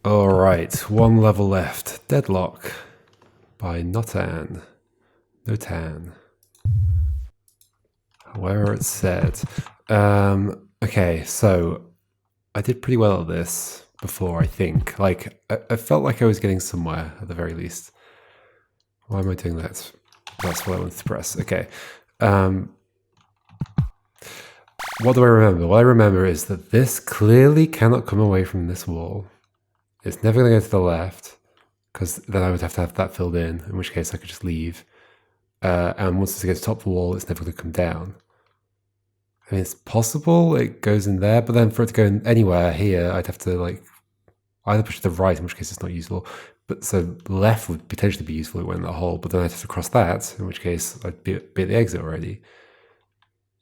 Alright, one level left. Deadlock by Notan. Notan. However it's said. Okay, so I did pretty well at this before, I think. Like, I felt like I was getting somewhere, at the very least. Why am I doing that? That's what I wanted to press. Okay. What do I remember? What I remember is that this clearly cannot come away from this wall. It's never going to go to the left, because then I would have to have that filled in which case I could just leave. And once it gets to the top of the wall, it's never going to come down. I mean, it's possible it goes in there, but then for it to go in anywhere here, I'd have to like either push to the right, in which case it's not useful. But so left would potentially be useful if it went in that hole, but then I'd have to cross that, in which case I'd be at the exit already.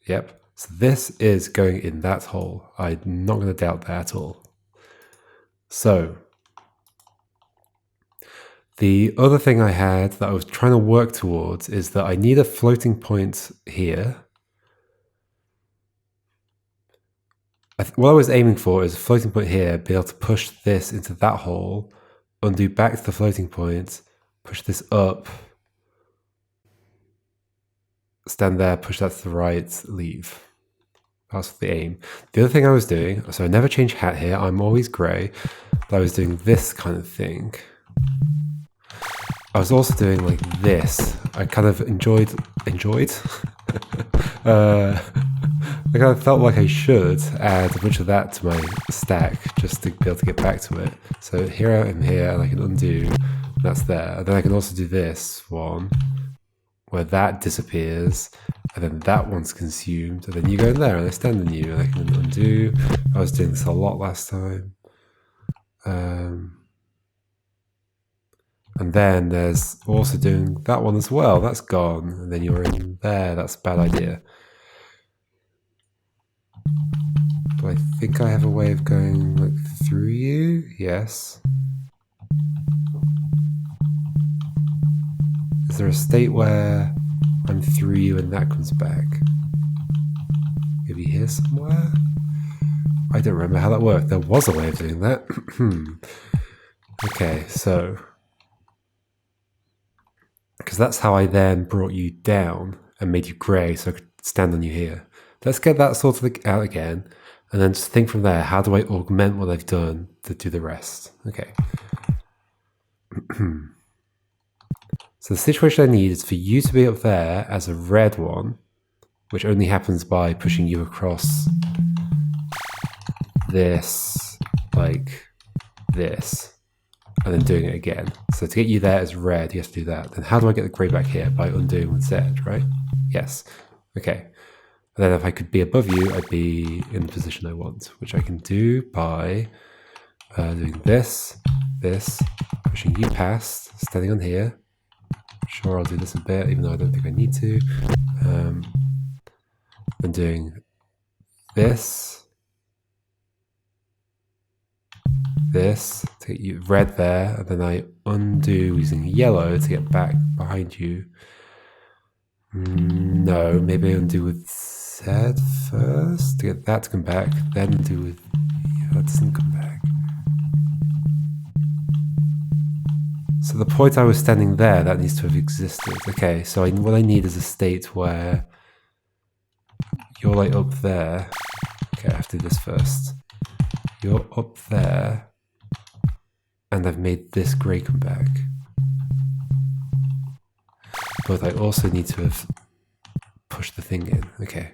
Yep. So this is going in that hole. I'm not going to doubt that at all. So the other thing I had that I was trying to work towards is that I need a floating point here. What I was aiming for is a floating point here, be able to push this into that hole, undo back to the floating point, push this up, stand there, push that to the right, leave. That's the aim. The other thing I was doing, so I never change hat here, I'm always grey, but I was doing this kind of thing. I was also doing like this. I kind of enjoyed. I kind of felt like I should add a bunch of that to my stack just to be able to get back to it. So here I am here, and I can undo. That's there. And then I can also do this one, where that disappears, and then that one's consumed, and then you go in there, and I stand on you, and I can undo. I was doing this a lot last time. And then there's also doing that one as well. That's gone. And then you're in there. That's a bad idea. But I think I have a way of going like through you. Yes. Is there a state where I'm through you and that comes back? Maybe here somewhere? I don't remember how that worked. There was a way of doing that. Okay, so because that's how I then brought you down and made you grey so I could stand on you here. Let's get that sort of out again, and then just think from there, how do I augment what I've done to do the rest? Okay. So the situation I need is for you to be up there as a red one, which only happens by pushing you across this, like this, and then doing it again. So to get you there as red, you have to do that. Then how do I get the grey back here? By undoing with Z, right? Yes. Okay. And then if I could be above you, I'd be in the position I want, which I can do by doing this, pushing you past, standing on here. Sure, I'll do this a bit, even though I don't think I need to. And doing this to get you red there, and then I undo using yellow to get back behind you. No, maybe I undo with Z first to get that to come back, then undo with that doesn't come back. So the point I was standing there, that needs to have existed. Okay, so what I need is a state where you're like up there. Okay, I have to do this first. You're up there, and I've made this grey come back. But I also need to have pushed the thing in. Okay.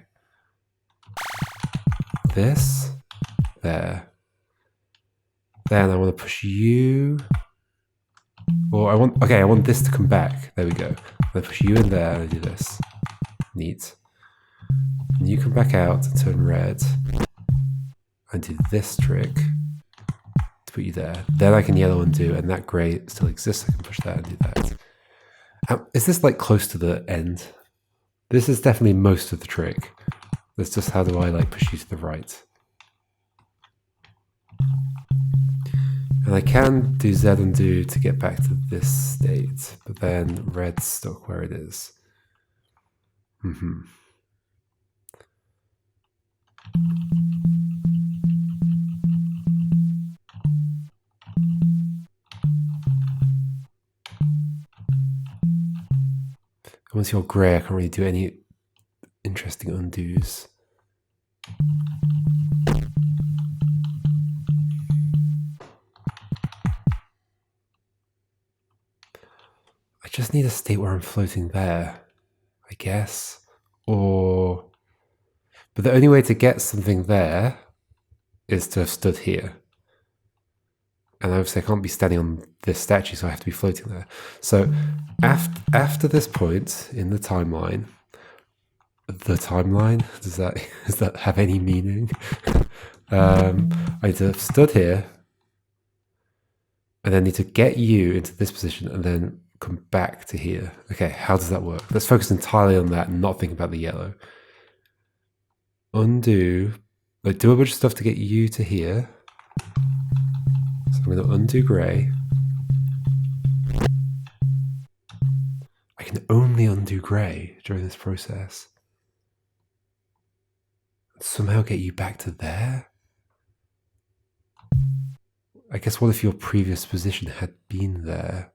This, there. Then I want to push you. Or I want this to come back. There we go. I push you in there and I do this. Neat. And you come back out and turn red. And do this trick to put you there. Then I can yellow undo, and that grey still exists. I can push that and do that. Is this like close to the end? This is definitely most of the trick. That's just how do I like push you to the right. And I can do Z undo to get back to this state, but then red's stuck where it is. Once you're grey, I can't really do any interesting undos. I just need a state where I'm floating there, I guess. Or... But the only way to get something there is to have stood here. And obviously I can't be standing on this statue, so I have to be floating there. So after this point in the timeline, does that have any meaning? I need to have stood here, and then need to get you into this position, and then come back to here. Okay, how does that work? Let's focus entirely on that and not think about the yellow. Undo, like do a bunch of stuff to get you to here. So I'm going to undo grey. I can only undo grey during this process. Somehow get you back to there? I guess what if your previous position had been there?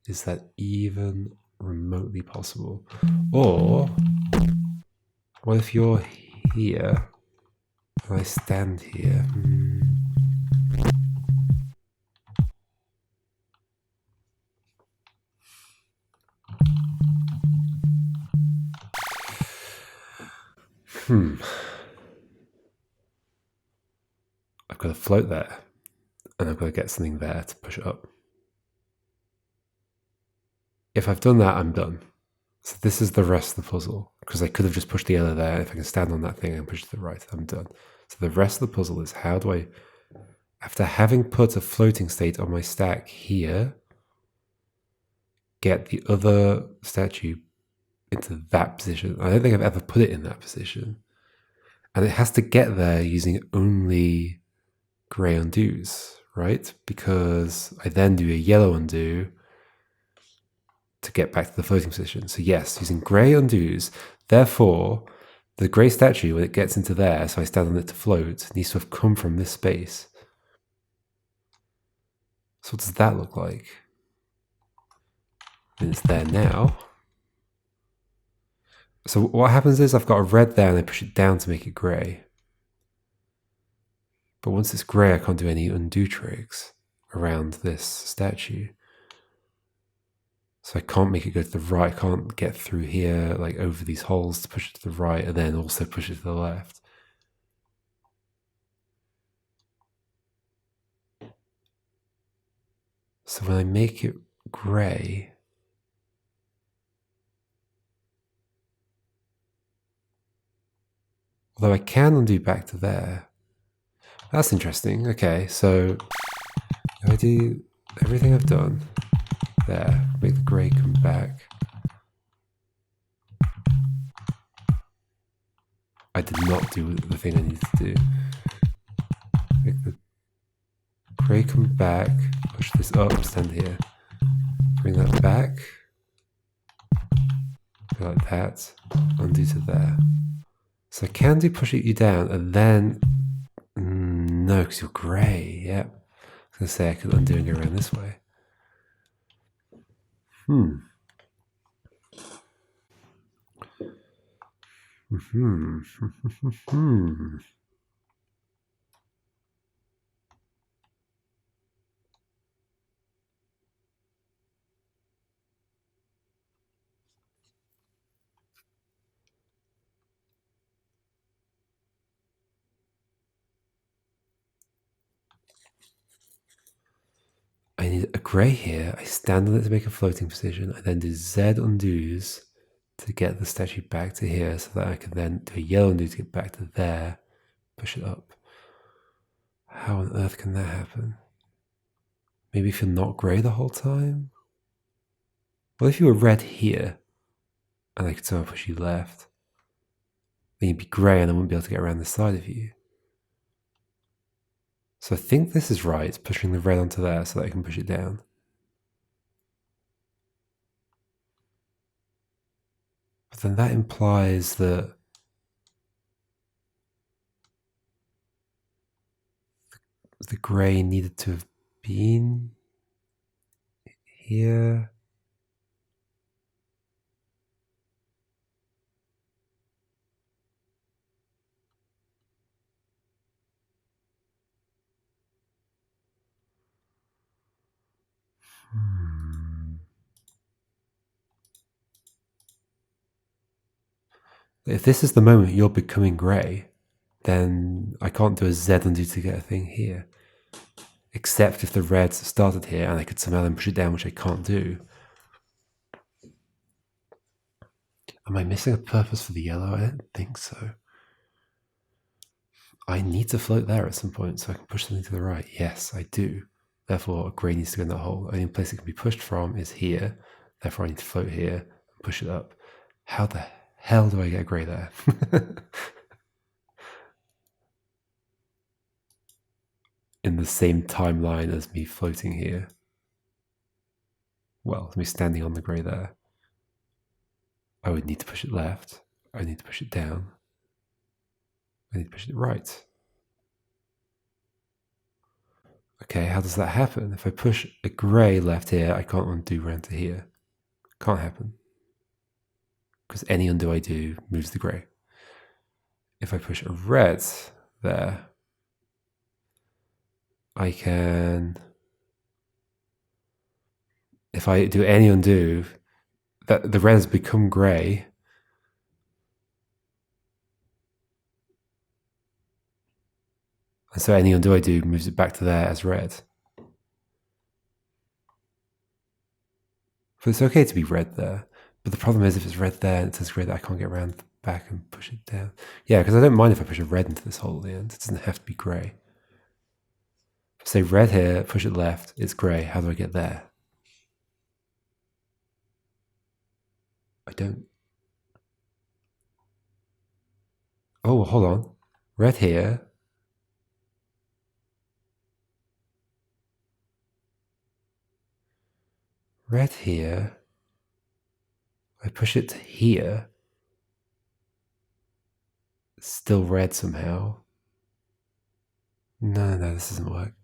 Is that even remotely possible? Or what if you're here and I stand here? I've got to float there, and I've got to get something there to push it up. If I've done that, I'm done. So this is the rest of the puzzle, because I could have just pushed the yellow there. If I can stand on that thing and push it to the right, I'm done. So the rest of the puzzle is how do I, after having put a floating state on my stack here, get the other statue into that position. I don't think I've ever put it in that position. And it has to get there using only grey undos, right? Because I then do a yellow undo to get back to the floating position. So yes, using grey undos. Therefore, the grey statue, when it gets into there, so I stand on it to float, needs to have come from this space. So what does that look like? And it's there now. So what happens is I've got a red there and I push it down to make it grey. But once it's grey, I can't do any undo tricks around this statue. So I can't make it go to the right. I can't get through here, like over these holes to push it to the right and then also push it to the left. So when I make it grey, although I can undo back to there. That's interesting. Okay, so if I do everything I've done there, make the grey come back. I did not do the thing I needed to do. Make the grey come back, push this up, stand here. Bring that back. Go like that. Undo to there. So I can do pushing you down and then... no, because you're grey. Yep. I was going to say I could undo and go around this way. I need a grey here. I stand on it to make a floating position. I then do Z undos to get the statue back to here so that I can then do a yellow undo to get back to there, push it up. How on earth can that happen? Maybe if you're not grey the whole time? What if you were red here and I could somehow push you left? Then you'd be grey and I wouldn't be able to get around this side of you. So I think this is right, pushing the red onto there so that I can push it down. But then that implies that the grey needed to have been here. If this is the moment you're becoming grey, then I can't do a Z undo to get a thing here. Except if the red started here and I could somehow then push it down, which I can't do. Am I missing a purpose for the yellow? I don't think so. I need to float there at some point so I can push something to the right. Yes, I do. Therefore, a grey needs to go in that hole. The only place it can be pushed from is here. Therefore, I need to float here and push it up. How the hell do I get a grey there? In the same timeline as me floating here. Well, me standing on the grey there. I would need to push it left. I need to push it down. I need to push it right. Okay, how does that happen? If I push a grey left here, I can't undo round to here. Can't happen. Because any undo I do moves the grey. If I push a red there, I can... If I do any undo, that the red has become grey. And so any undo I do moves it back to there as red. But it's okay to be red there. But the problem is if it's red there and it says grey, that I can't get around back and push it down. Yeah, because I don't mind if I push a red into this hole at the end. It doesn't have to be grey. Say red here, push it left, it's grey. How do I get there? I don't... Oh, hold on. Red here. Red here. I push it to here. It's still red somehow. No, this doesn't work.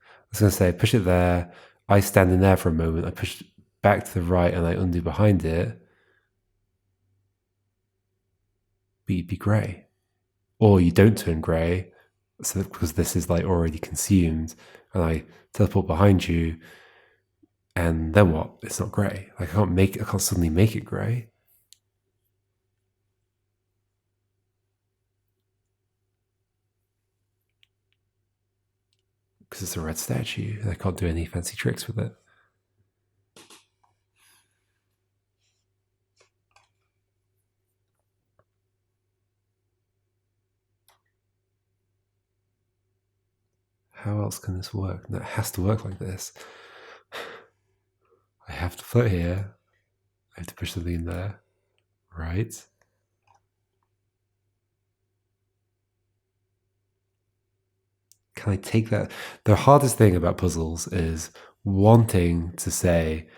I was going to say, push it there. I stand in there for a moment. I push it back to the right and I undo behind it. But you'd be grey. Or you don't turn grey, so because this is like already consumed, and I teleport behind you, and then what? It's not grey. Like I can't suddenly make it grey. Because it's a red statue, and I can't do any fancy tricks with it. How else can this work? No, it has to work like this. I have to float here. I have to push something in there. Right? Can I take that? The hardest thing about puzzles is wanting to say,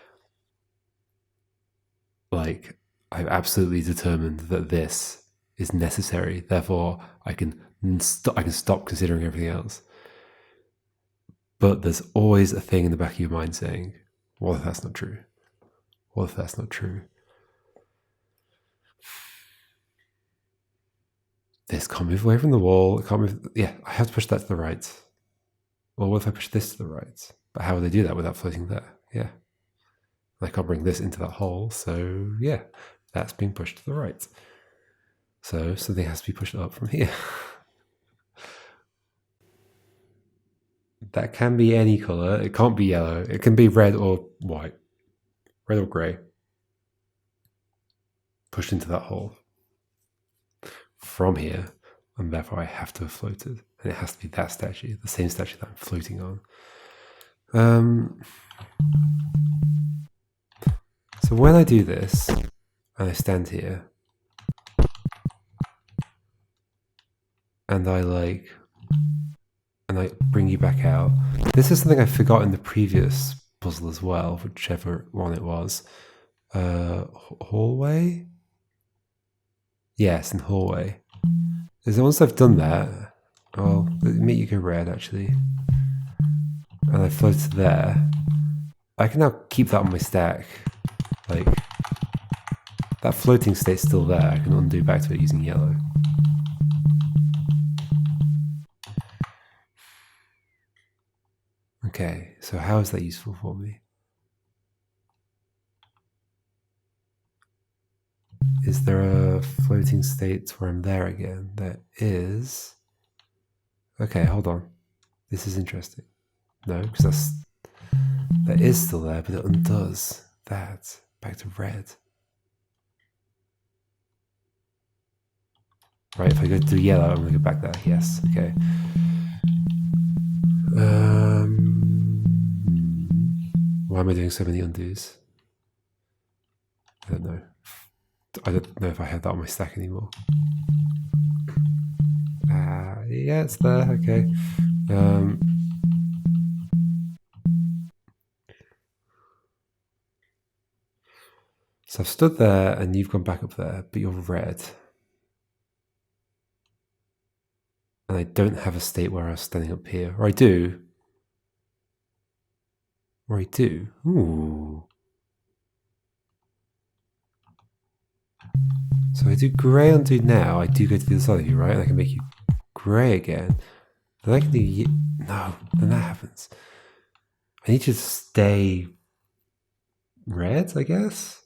like, I've absolutely determined that this is necessary. Therefore, I can stop considering everything else. But there's always a thing in the back of your mind saying, what if that's not true? What if that's not true? This can't move away from the wall. It can't move. Yeah, I have to push that to the right. Well, what if I push this to the right? But how would I do that without floating there? Yeah. I can't bring this into that hole. So yeah, that's being pushed to the right. So something has to be pushed up from here. That can be any color. It can't be yellow. It can be red or white. Red or grey. Pushed into that hole from here. And therefore I have to have floated. And it has to be that statue, the same statue that I'm floating on. So when I do this, and I stand here, and I bring you back out. This is something I forgot in the previous puzzle as well, whichever one it was. Hallway? Yes, in hallway. Is once I've done that, well, let me you go red actually, and I float to there, I can now keep that on my stack. Like, that floating state's still there. I can undo back to it using yellow. Okay, so how is that useful for me? Is there a floating state where I'm there again? There is. Okay, hold on. This is interesting. No, because that is still there, but it undoes that. Back to red. Right, if I go to yellow, I'm going to go back there. Yes, okay. Why am I doing so many undos? I don't know. I don't know if I have that on my stack anymore. Yeah, it's there. Okay. So I've stood there and you've gone back up there, but you're red. And I don't have a state where I was standing up here. Or I do. Or I do. Ooh. So I do grey undo now. I do go to the other side of you, right? And I can make you grey again. Then I can do... No, then that happens. I need you to stay red, I guess?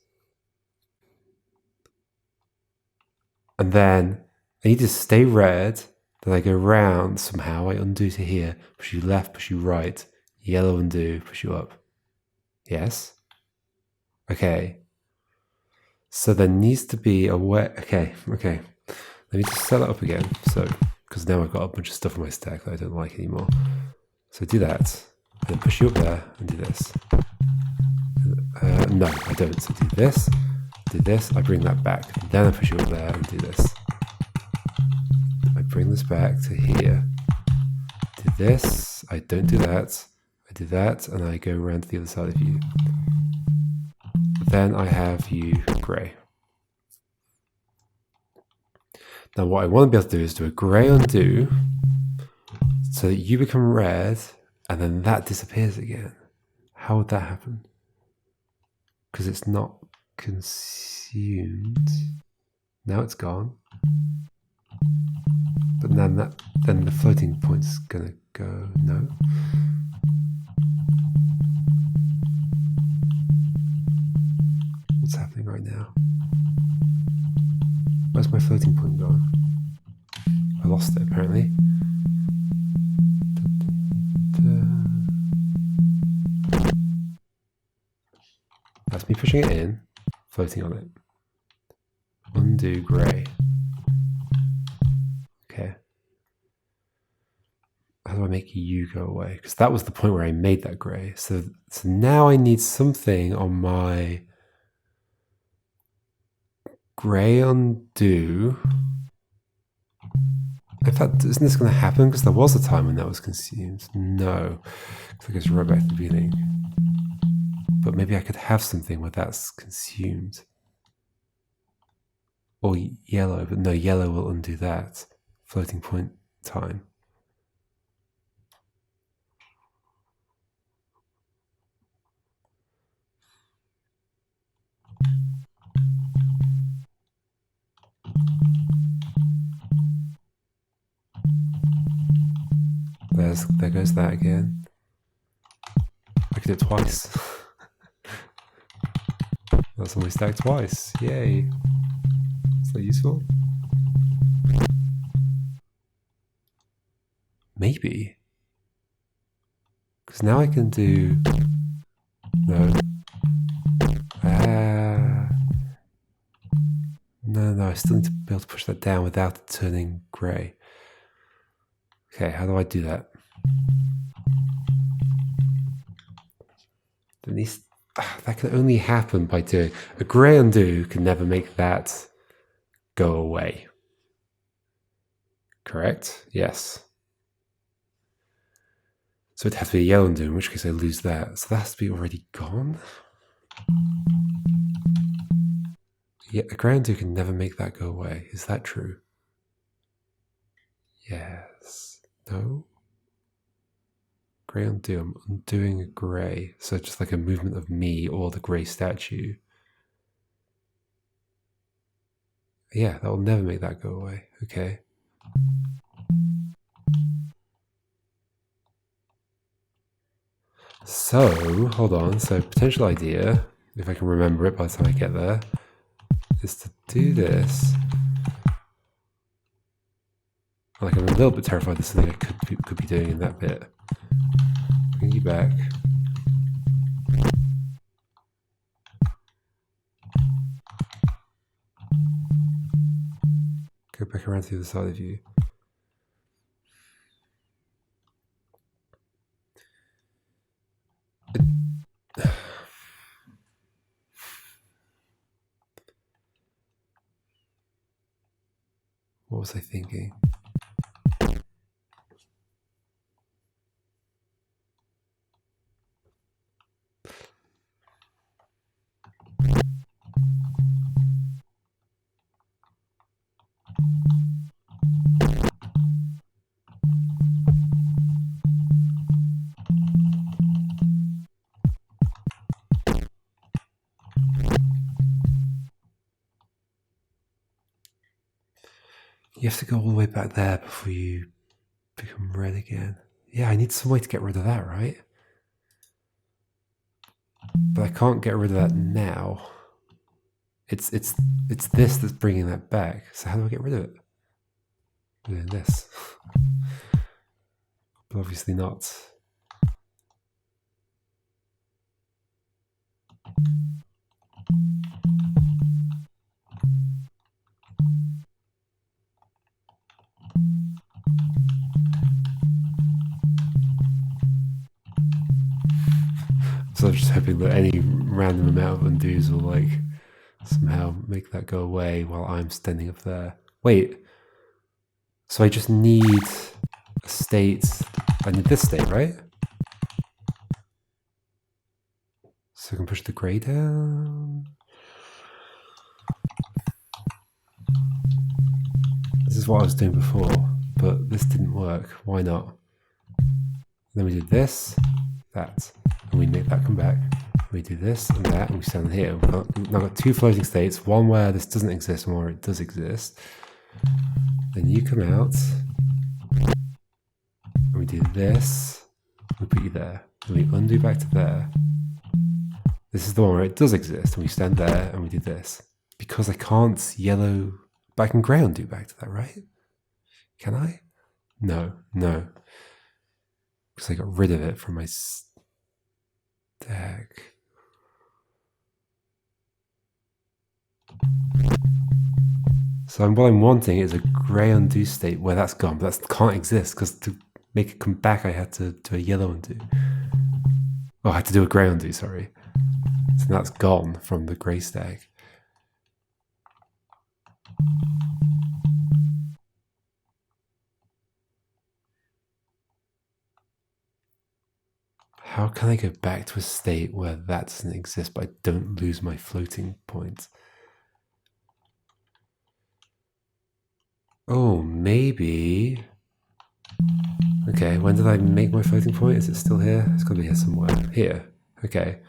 And then I need to stay red. Then I go round somehow. I undo to here. Push you left, push you right. Yellow undo, push you up. Yes? Okay. So there needs to be a way. Okay. Let me just set it up again. So, because now I've got a bunch of stuff on my stack that I don't like anymore. So do that. And then push you up there and do this. No, I don't. So do this. I bring that back. Then I push you up there and do this. I bring this back to here. Do this. I don't do that. I do that, and I go around to the other side of you. Then I have you grey. Now what I want to be able to do is do a grey undo so that you become red and then that disappears again. How would that happen? Because it's not consumed. Now it's gone. But then the floating point's gonna go, no? What's happening right now? Where's my floating point gone? I lost it apparently. That's me pushing it in, floating on it. Undo grey. Okay. How do I make you go away? Because that was the point where I made that grey. So now I need something on my grey undo. In fact, isn't this going to happen? Because there was a time when that was consumed. No, because it goes right back to the beginning. But maybe I could have something where that's consumed. Or yellow, but no, yellow will undo that. Floating point time. There goes that again. I could do it twice. That's only stacked twice. Yay. Is that useful? Maybe. Because now I can do... No. No, I still need to be able to push that down without it turning grey. Okay, how do I do that? That can only happen by doing... A grey undo can never make that go away. Correct? Yes. So it'd have to be a yellow undo, in which case I lose that. So that has to be already gone? Yeah, a grey undo can never make that go away. Is that true? Yes. No? Grey undo. I'm undoing a grey. So just like a movement of me or the grey statue. Yeah, that will never make that go away. Okay. So, hold on. So, potential idea, if I can remember it by the time I get there, is to do this. Like, I'm a little bit terrified there's something I could be doing in that bit. Bring you back. Go back around to the other side of you. What was I thinking? You have to go all the way back there before you become red again. Yeah, I need some way to get rid of that, right? But I can't get rid of that now. It's this that's bringing that back. So how do I get rid of it? Doing this. But obviously not. So I'm just hoping that any random amount of undos will like somehow make that go away while I'm standing up there. Wait. So I just need a state. I need this state, right? So I can push the gray down. This is what I was doing before, but this didn't work. Why not? Then we did this, that, and we make that come back. We do this and that, and we stand here. We've now got two floating states, one where this doesn't exist and one where it does exist. Then you come out, and we do this, we put you there, and we undo back to there. This is the one where it does exist, and we stand there, and we do this. Because I can't yellow, but I can grey undo back to that, right? Can I? No. Because I got rid of it from my stack. So what I'm wanting is a grey undo state where that's gone, but that can't exist because to make it come back, I had to do a yellow undo. Oh, I had to do a grey undo, sorry. So that's gone from the grey stack. How can I go back to a state where that doesn't exist, but I don't lose my floating point? Oh, maybe. Okay, when did I make my floating point? Is it still here? It's got to be here somewhere. Here. Okay.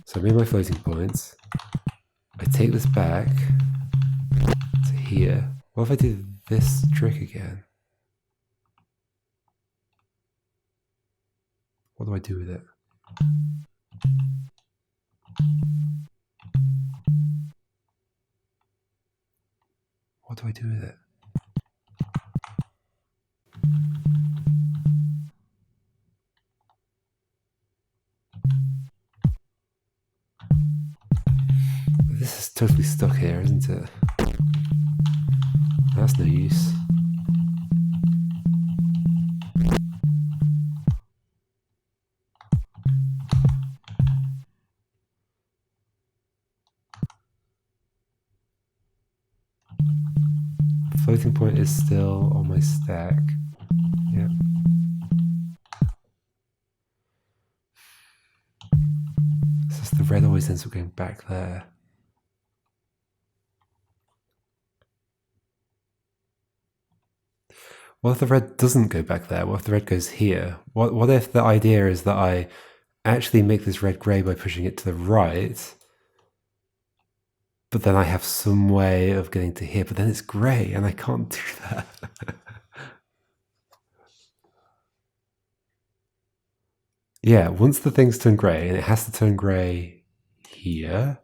So I made my floating points. I take this back to here. What if I do this trick again? What do I do with it? What do I do with it? This is totally stuck here, isn't it? That's no use. The floating point is still on my stack. Yeah. It's just the red always ends up going back there. What if the red doesn't go back there? What if the red goes here? What if the idea is that I actually make this red grey by pushing it to the right, but then I have some way of getting to here, but then it's grey and I can't do that. Yeah, once the thing's turned grey, and it has to turn grey here.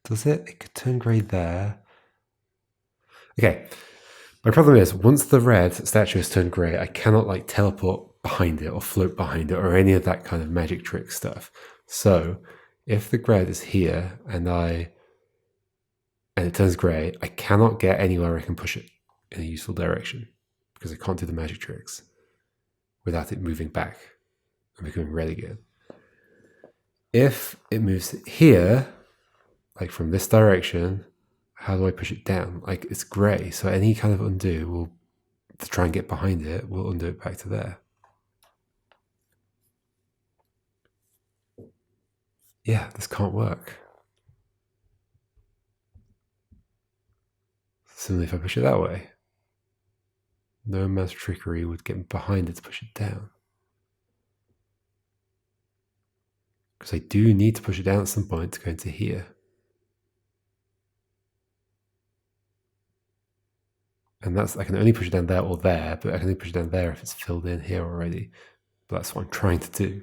Does it? It could turn grey there. Okay. My problem is, once the red statue has turned grey, I cannot like teleport behind it or float behind it or any of that kind of magic trick stuff. So if the red is here and it turns grey, I cannot get anywhere I can push it in a useful direction because I can't do the magic tricks without it moving back and becoming red again. If it moves here, like from this direction, how do I push it down? Like it's grey, so any kind of undo will, to try and get behind it, will undo it back to there. Yeah, this can't work. Similarly, if I push it that way, no amount of trickery would get behind it to push it down. Because I do need to push it down at some point to go into here. And that's, I can only push it down there or there, but I can only push it down there if it's filled in here already. But that's what I'm trying to do.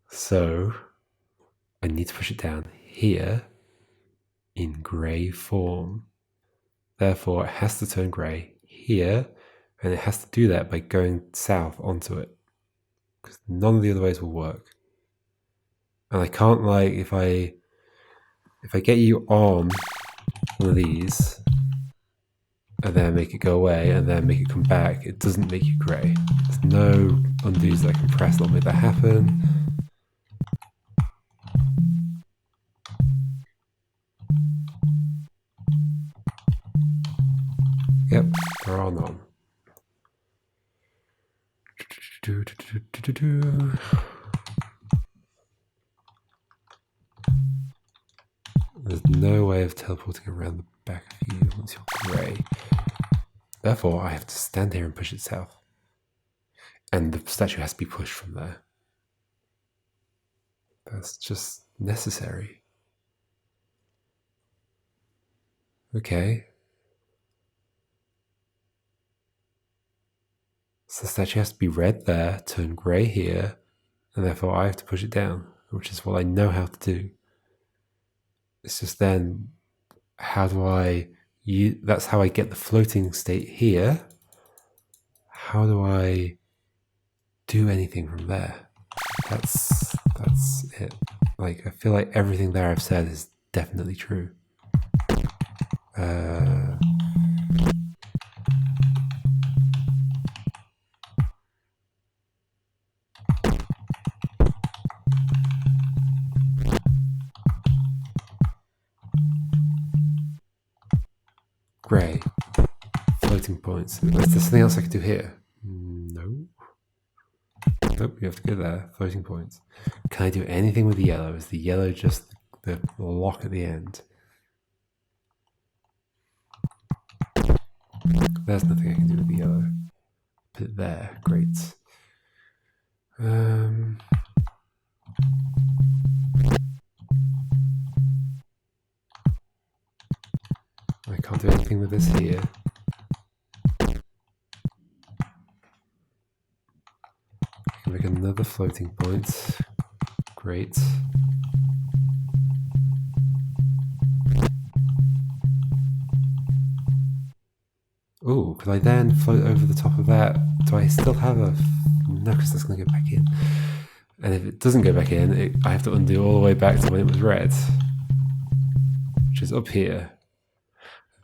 So I need to push it down here in grey form. Therefore, it has to turn grey here, and it has to do that by going south onto it. Because none of the other ways will work. And I can't, like, if I get you on one of these and then make it go away and then make it come back, it doesn't make you grey. There's no undos that I can press that'll make that happen. Yep, there are none. There's no way of teleporting around the back of you once you're grey. Therefore, I have to stand here and push it south. And the statue has to be pushed from there. That's just necessary. Okay. So the statue has to be red there, turn grey here, and therefore I have to push it down, which is what I know how to do. It's just then, how do that's how I get the floating state here. How do I do anything from there? That's it. Like, I feel like everything there I've said is definitely true. Grey. Floating points. Is there something else I could do here? No. Nope, you have to go there. Floating points. Can I do anything with the yellow? Is the yellow just the lock at the end? There's nothing I can do with the yellow. Put it there. Great. I can't do anything with this here. I can make another floating point. Great. Oh, could I then float over the top of that? Do I still have a... No, because that's going to go back in. And if it doesn't go back in, I have to undo all the way back to when it was red, which is up here.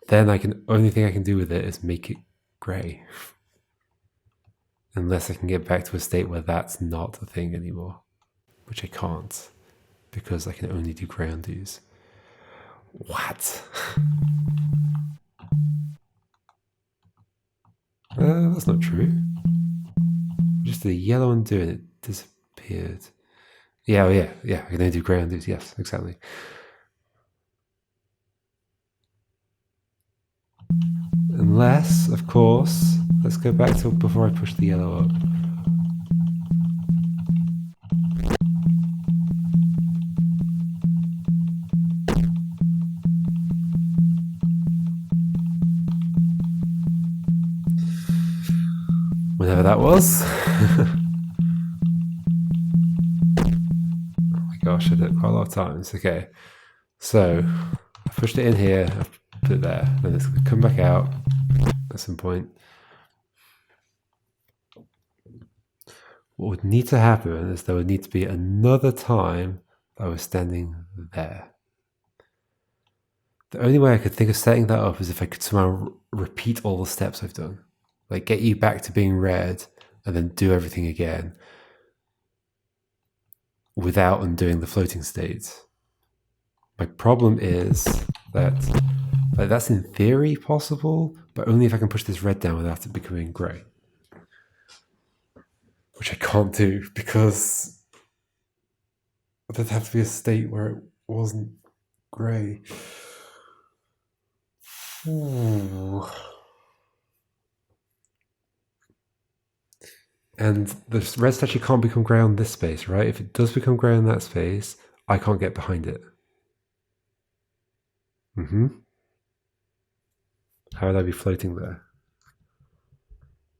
Then only thing I can do with it is make it grey. Unless I can get back to a state where that's not a thing anymore, which I can't, because I can only do grey undos. What? That's not true. Just a yellow undo and it disappeared. Yeah, I can only do grey undos. Yes, exactly. Unless, of course, let's go back to before I push the yellow up. Whenever that was. Gosh, I did it quite a lot of times. Okay, so I pushed it in here, I've put it there, then it's going to come back out at some point. What would need to happen is there would need to be another time I was standing there. The only way I could think of setting that up is if I could somehow repeat all the steps I've done. Like get you back to being red and then do everything again without undoing the floating state. My problem is that that's in theory possible, but only if I can push this red down without it becoming grey. Which I can't do because there'd have to be a state where it wasn't grey. Ooh. And the red statue can't become grey on this space, right? If it does become grey on that space, I can't get behind it. How would I be floating there?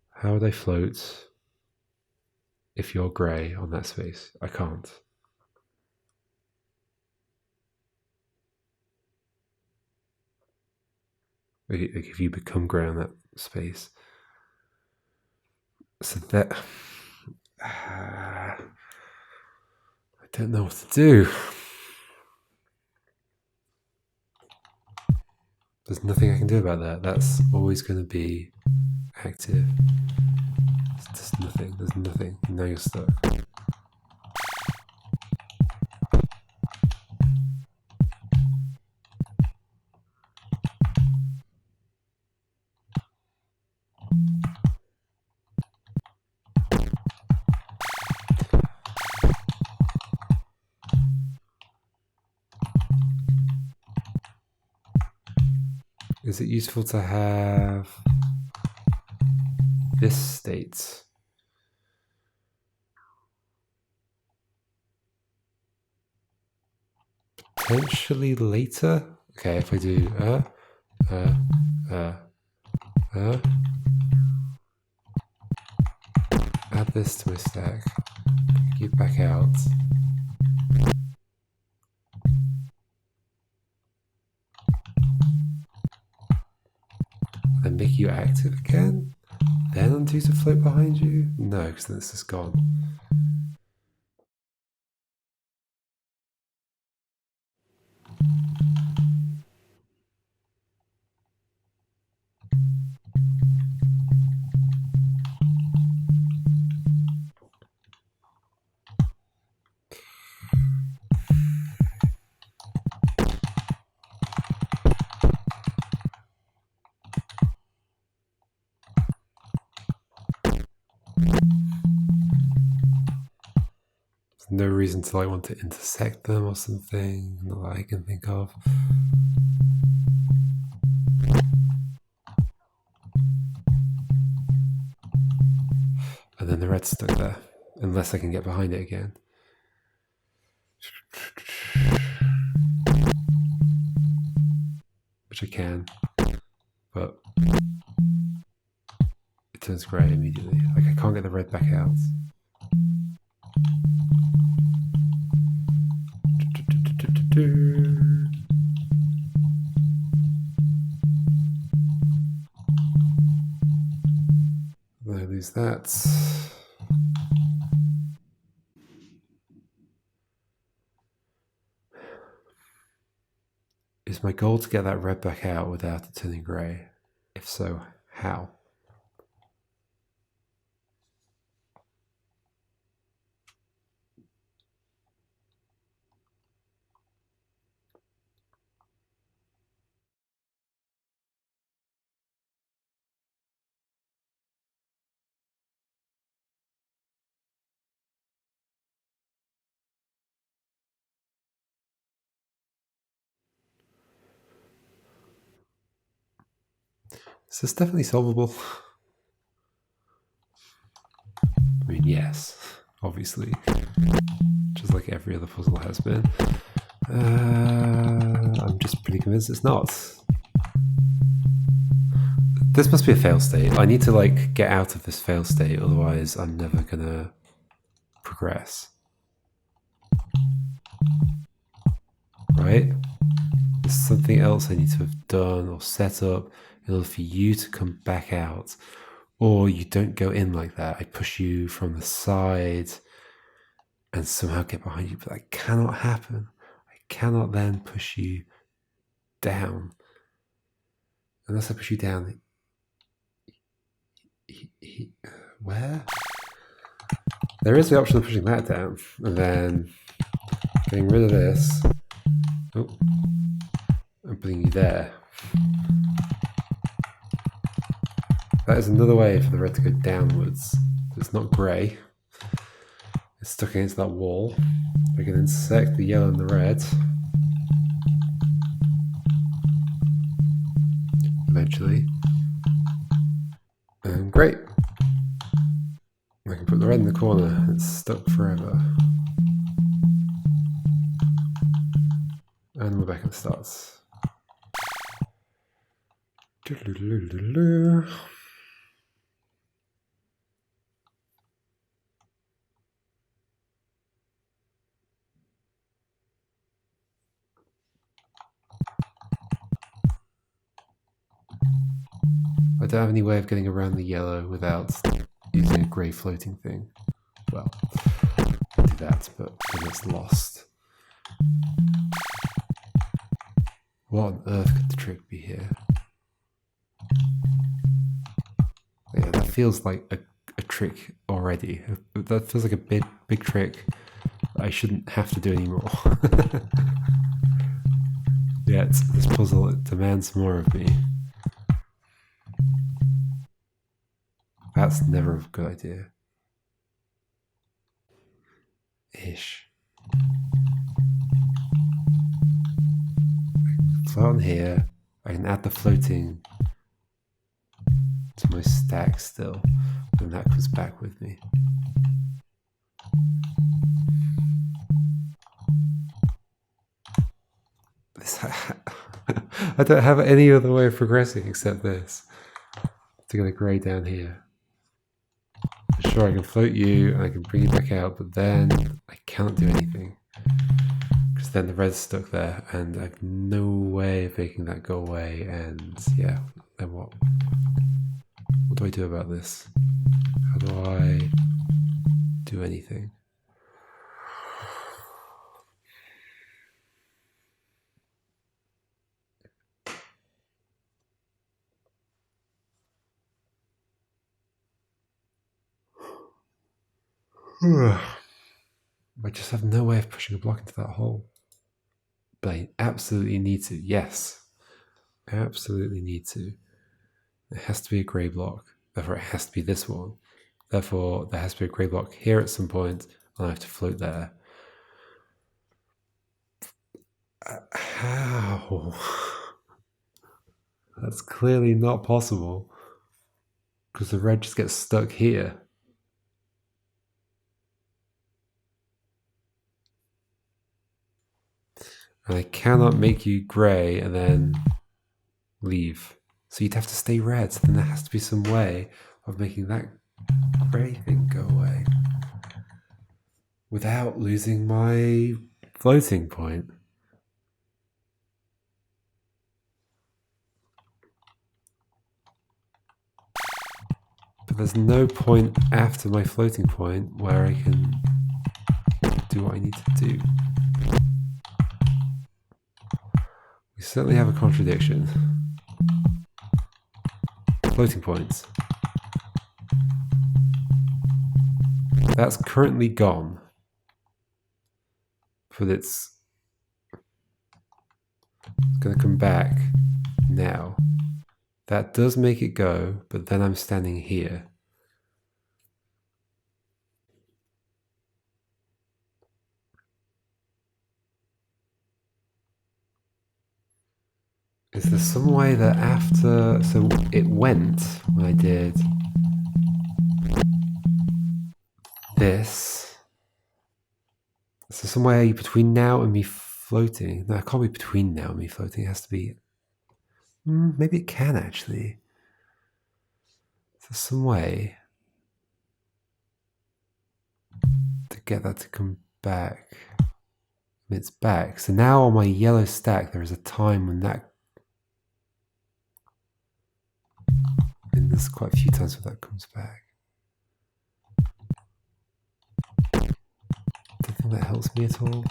How would I float if you're grey on that space? I can't. Like if you become grey on that space. So that... I don't know what to do. There's nothing I can do about that. That's always going to be active. There's nothing. There's nothing. Now you're stuck. Is it useful to have this state? Potentially later? Okay, if I do add this to my stack, get back out. Then make you active again? Then undo to float behind you? No, because then it's just gone. No reason to like want to intersect them or something that I can think of. And then the red's stuck there, unless I can get behind it again. Which I can, but it turns grey immediately. Like I can't get the red back out. Then I lose that. Is my goal to get that red back out without it turning grey? If so, how? Is this definitely solvable? I mean, yes, obviously. Just like every other puzzle has been. I'm just pretty convinced it's not. This must be a fail state. I need to like get out of this fail state, otherwise I'm never gonna progress. right? There's something else I need to have done or set up in order for you to come back out. Or you don't go in like that. I push you from the side and somehow get behind you, but that cannot happen. I cannot then push you down. Unless I push you down. Where? There is the option of pushing that down and then getting rid of this. Oh, and putting you there. That is another way for the red to go downwards. It's not grey. It's stuck against that wall. I can intersect the yellow and the red. Eventually. Great. I can put the red in the corner. It's stuck forever. And we're back at the starts. I don't have any way of getting around the yellow without using a grey floating thing. Well, I do that, but then it's lost. What on earth could the trick be here? Yeah, that feels like a trick already. That feels like a big trick I shouldn't have to do anymore. Yet, this puzzle demands more of me. That's never a good idea. Ish. Float on here. I can add the floating to my stack still, and that comes back with me. I don't have any other way of progressing except this. To get a grey down here. Sure, I can float you and I can bring you back out, but then I can't do anything. Because then the red's stuck there and I have no way of making that go away. And yeah, then what? What do I do about this? How do I do anything? I just have no way of pushing a block into that hole. But I absolutely need to. Yes. Absolutely need to. It has to be a grey block. Therefore, it has to be this one. Therefore, there has to be a grey block here at some point, and I have to float there. How? That's clearly not possible. Because the red just gets stuck here. And I cannot make you grey and then leave. So you'd have to stay red. So then there has to be some way of making that grey thing go away. Without losing my floating point. But there's no point after my floating point where I can do what I need to do. We certainly have a contradiction. Floating points. That's currently gone. But it's going to come back now. That does make it go, but then I'm standing here. Is there some way that after... So it went when I did this. Is there some way between now and me floating? No, it can't be between now and me floating. It has to be... maybe it can actually. Is there some way to get that to come back? It's back. So now on my yellow stack, there is a time when that... And there's quite a few times where that comes back. Do you think that helps me at all?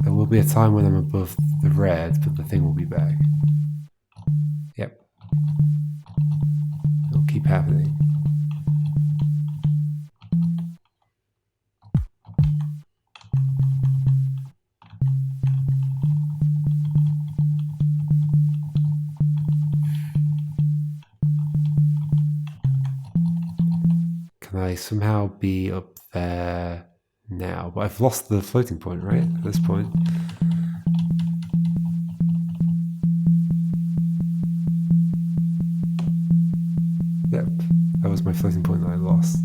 There will be a time when I'm above the red, but the thing will be back. Yep. It'll keep happening. Can I somehow be up there now? But I've lost the floating point, right? At this point. Yep. That was my floating point that I lost.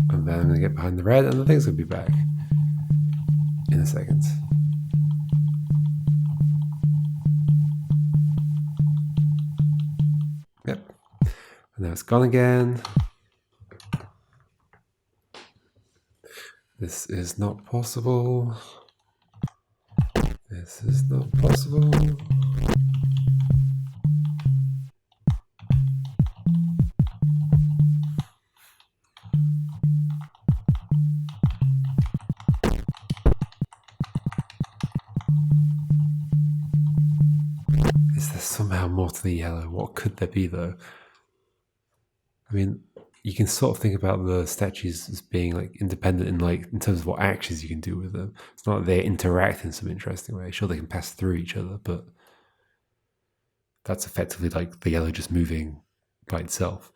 And then I'm going to get behind the red and the thing's going to be back in a second. Yep. And now it's gone again. This is not possible. This is not possible. Is there somehow more to the yellow? What could there be, though? I mean, you can sort of think about the statues as being like independent in terms of what actions you can do with them. It's not that they interact in some interesting way. Sure, they can pass through each other, but that's effectively like the yellow just moving by itself.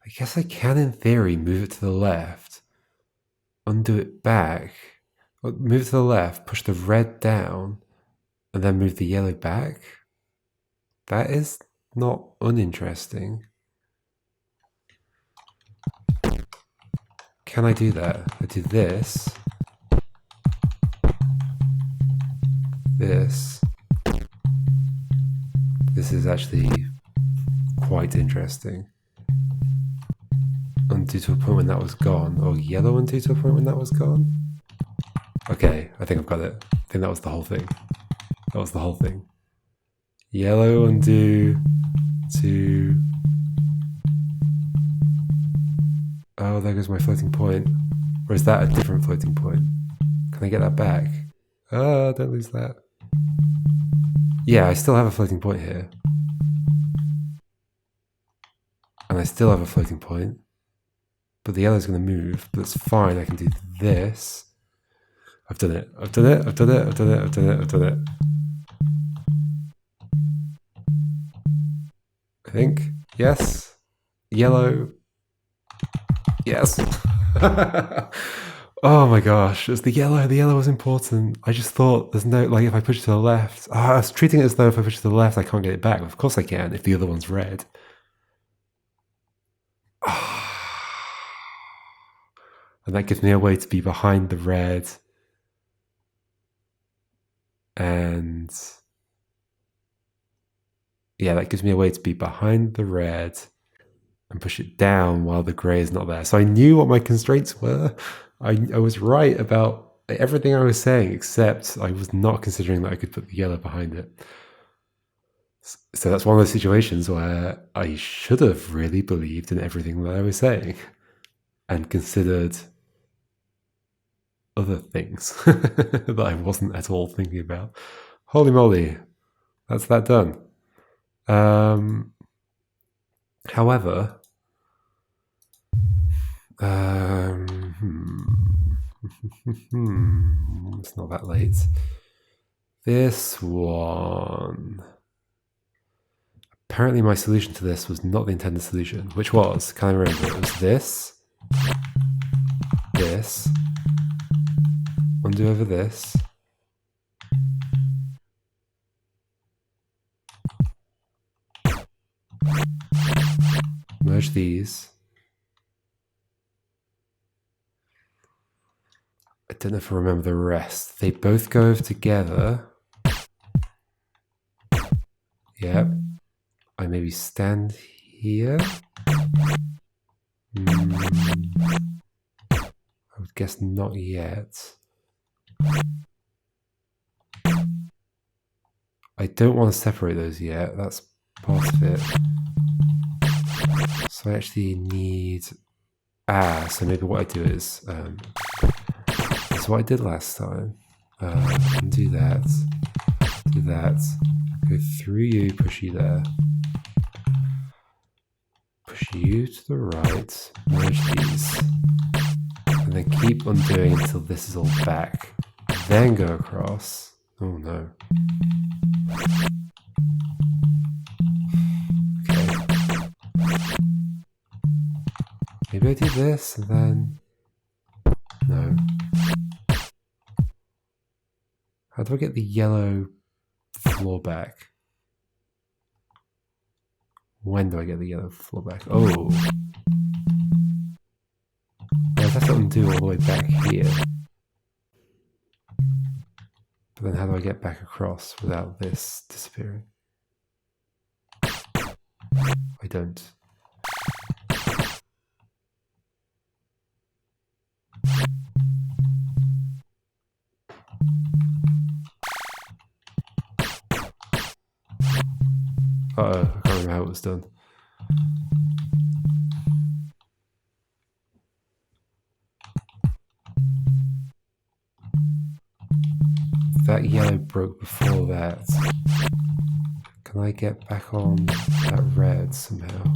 I guess I can, in theory, move it to the left, undo it back, move it to the left, push the red down, and then move the yellow back. That is not uninteresting. Can I do that? I do this. This. This is actually quite interesting. Undo to a point when that was gone. Or yellow undo to a point when that was gone. Okay, I think I've got it. I think that was the whole thing. That was the whole thing. Yellow undo to... Oh, there goes my floating point. Or is that a different floating point? Can I get that back? Don't lose that. Yeah, I still have a floating point here. And I still have a floating point. But the yellow's going to move. But it's fine, I can do this. I've done it. I've done it. I've done it. I've done it. I've done it. I've done it. I think. Yes. Yellow. Yes. Oh my gosh. It's the yellow. The yellow was important. I just thought there's no, like, if I push it to the left. I was treating it as though if I push it to the left, I can't get it back. Of course I can if the other one's red. And that gives me a way to be behind the red. And yeah, that gives me a way to be behind the red and push it down while the grey is not there. So I knew what my constraints were. I was right about everything I was saying, except I was not considering that I could put the yellow behind it. So that's one of those situations where I should have really believed in everything that I was saying and considered other things that I wasn't at all thinking about. Holy moly, that's that done. However, it's not that late. This one. Apparently my solution to this was not the intended solution, which was, can I remember, it was this, undo over this, merge these. I don't know if I remember the rest. They both go together. Yep. I maybe stand here. I would guess not yet. I don't want to separate those yet. That's part of it. So I actually need... so maybe what I do is... that's what I did last time. Do that. Do that. Go through you, push you there. Push you to the right. Merge these. And then keep undoing until this is all back. Then go across. Oh no. Okay. Maybe I do this and then... No. How do I get the yellow floor back? When do I get the yellow floor back? Oh. I have to undo all the way back here. But then how do I get back across without this disappearing? I don't. Uh-oh, I can't remember how it was done. That yellow broke before that. Can I get back on that red somehow?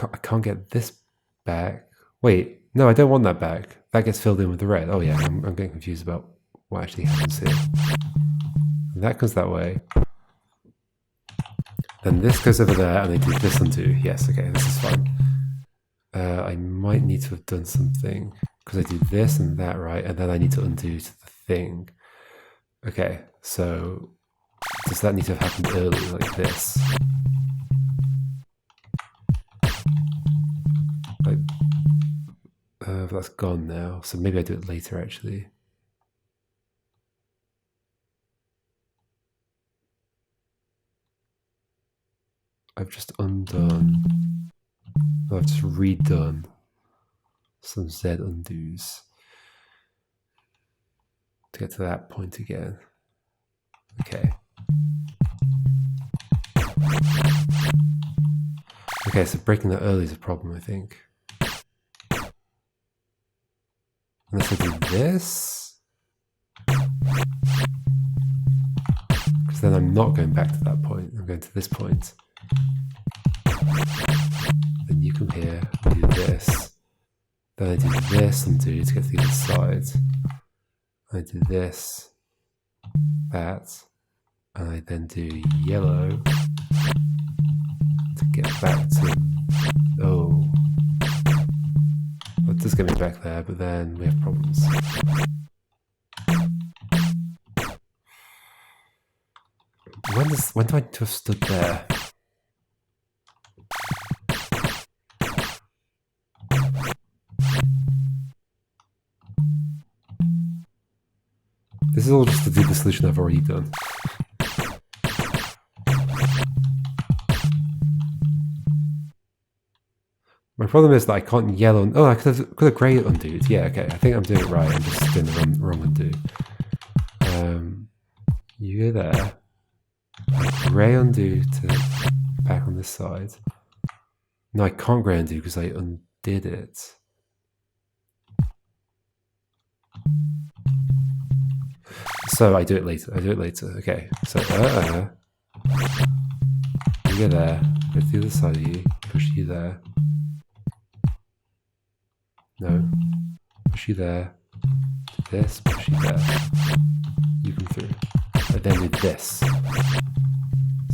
I can't get this back. Wait, no, I don't want that back. That gets filled in with the red. Oh yeah, I'm getting confused about what actually happens here. That goes that way. Then this goes over there, and I do this undo. Yes, okay, this is fine. I might need to have done something, because I do this and that, right? And then I need to undo to the thing. Okay, so does that need to have happened early, like this? Like, that's gone now, so maybe I do it later, actually. I've just undone. Oh, I've just redone some Z undos to get to that point again. Okay. Okay, so breaking that early is a problem, I think. Unless I do this. Because then I'm not going back to that point, I'm going to this point. Then you come here, do this. Then I do this and do to get to the other side. I do this, that, and I then do yellow to get back to, oh. That does get me back there, but then we have problems. When do I need to have stood there? This is all just to do the solution I've already done. My problem is that I can't yellow. Oh, I could have grey undo. Yeah, okay. I think I'm doing it right. I'm just doing the wrong undo. You go there. gray undo to back on this side. No, I can't gray undo because I undid it. So I do it later. Okay. So you go there. Go to the other side of you. Push you there. No. Push you there. This. Push you there. You come through. I then do this.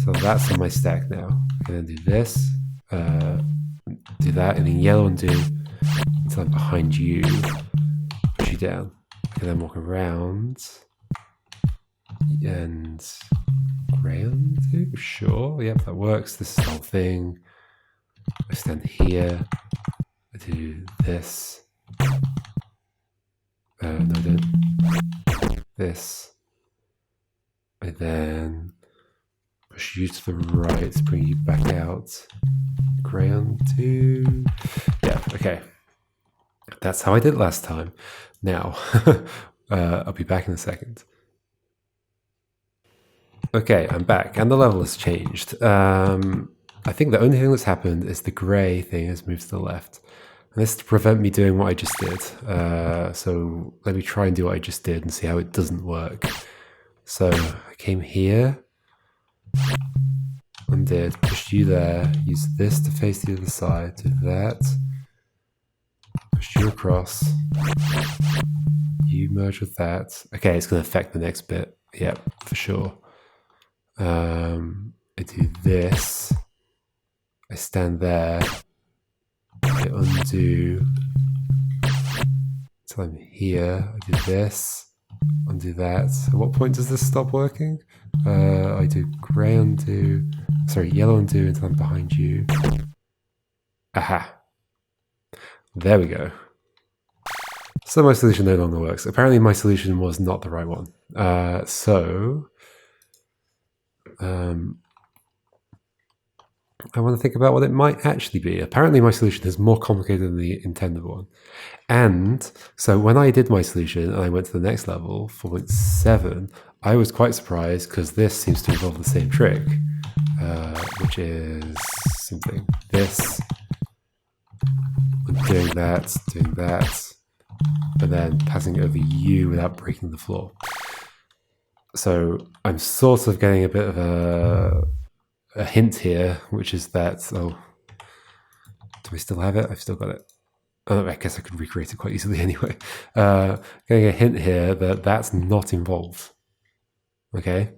So that's on my stack now. I can then do this. Do that, and then yellow undo until I'm behind you. Push you down. I can then walk around. And gray undo? Sure, yep, that works. This is the whole thing. I stand here. I do this. No, I don't. This. I then push you to the right, bring you back out. Gray undo. Yeah, okay. That's how I did it last time. Now, I'll be back in a second. Okay, I'm back, and the level has changed. I think the only thing that's happened is the grey thing has moved to the left. And this is to prevent me doing what I just did. So let me try and do what I just did and see how it doesn't work. So I came here, undid, pushed you there, use this to face the other side, do that, pushed you across, you merge with that. Okay, it's going to affect the next bit. Yep, for sure. I do this, I stand there, I undo, so I'm here, I do this, undo that. At what point does this stop working? I do grey undo, sorry, yellow undo until I'm behind you. Aha. There we go. So my solution no longer works. Apparently my solution was not the right one. I want to think about what it might actually be. Apparently my solution is more complicated than the intended one. And so when I did my solution and I went to the next level, 4.7, I was quite surprised because this seems to involve the same trick, which is something. This, doing that, and then passing over you without breaking the floor. So I'm sort of getting a bit of a hint here, which is that, oh, do I still have it? I've still got it. Oh, I guess I could recreate it quite easily anyway. Getting a hint here that that's not involved. Okay?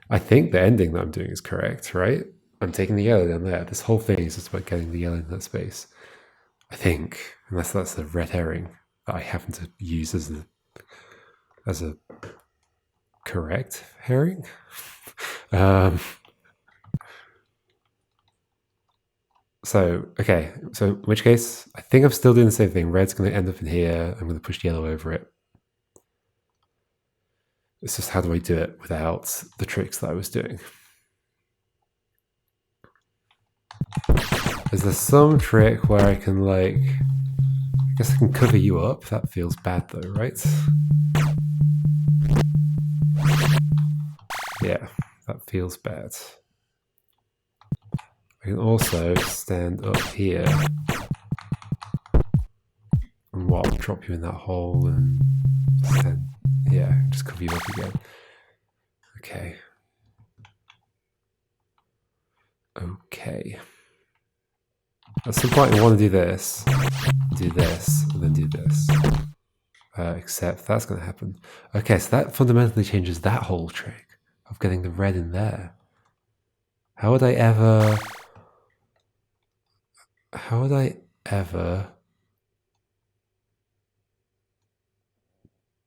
I think the ending that I'm doing is correct, right? I'm taking the yellow down there. This whole thing is just about getting the yellow in that space. I think, unless that's a red herring that I happen to use as a correct herring. So, okay, so in which case, I think I'm still doing the same thing. Red's going to end up in here. I'm going to push yellow over it. It's just how do I do it without the tricks that I was doing? Is there some trick where I can, like, I guess I can cover you up? That feels bad though, right? Yeah, that feels bad. I can also stand up here and what, drop you in that hole and stand, yeah, just cover you up again. Okay. Okay. At some point I want to do this, and then do this. Except that's going to happen. Okay, so that fundamentally changes that whole trick of getting the red in there. How would I ever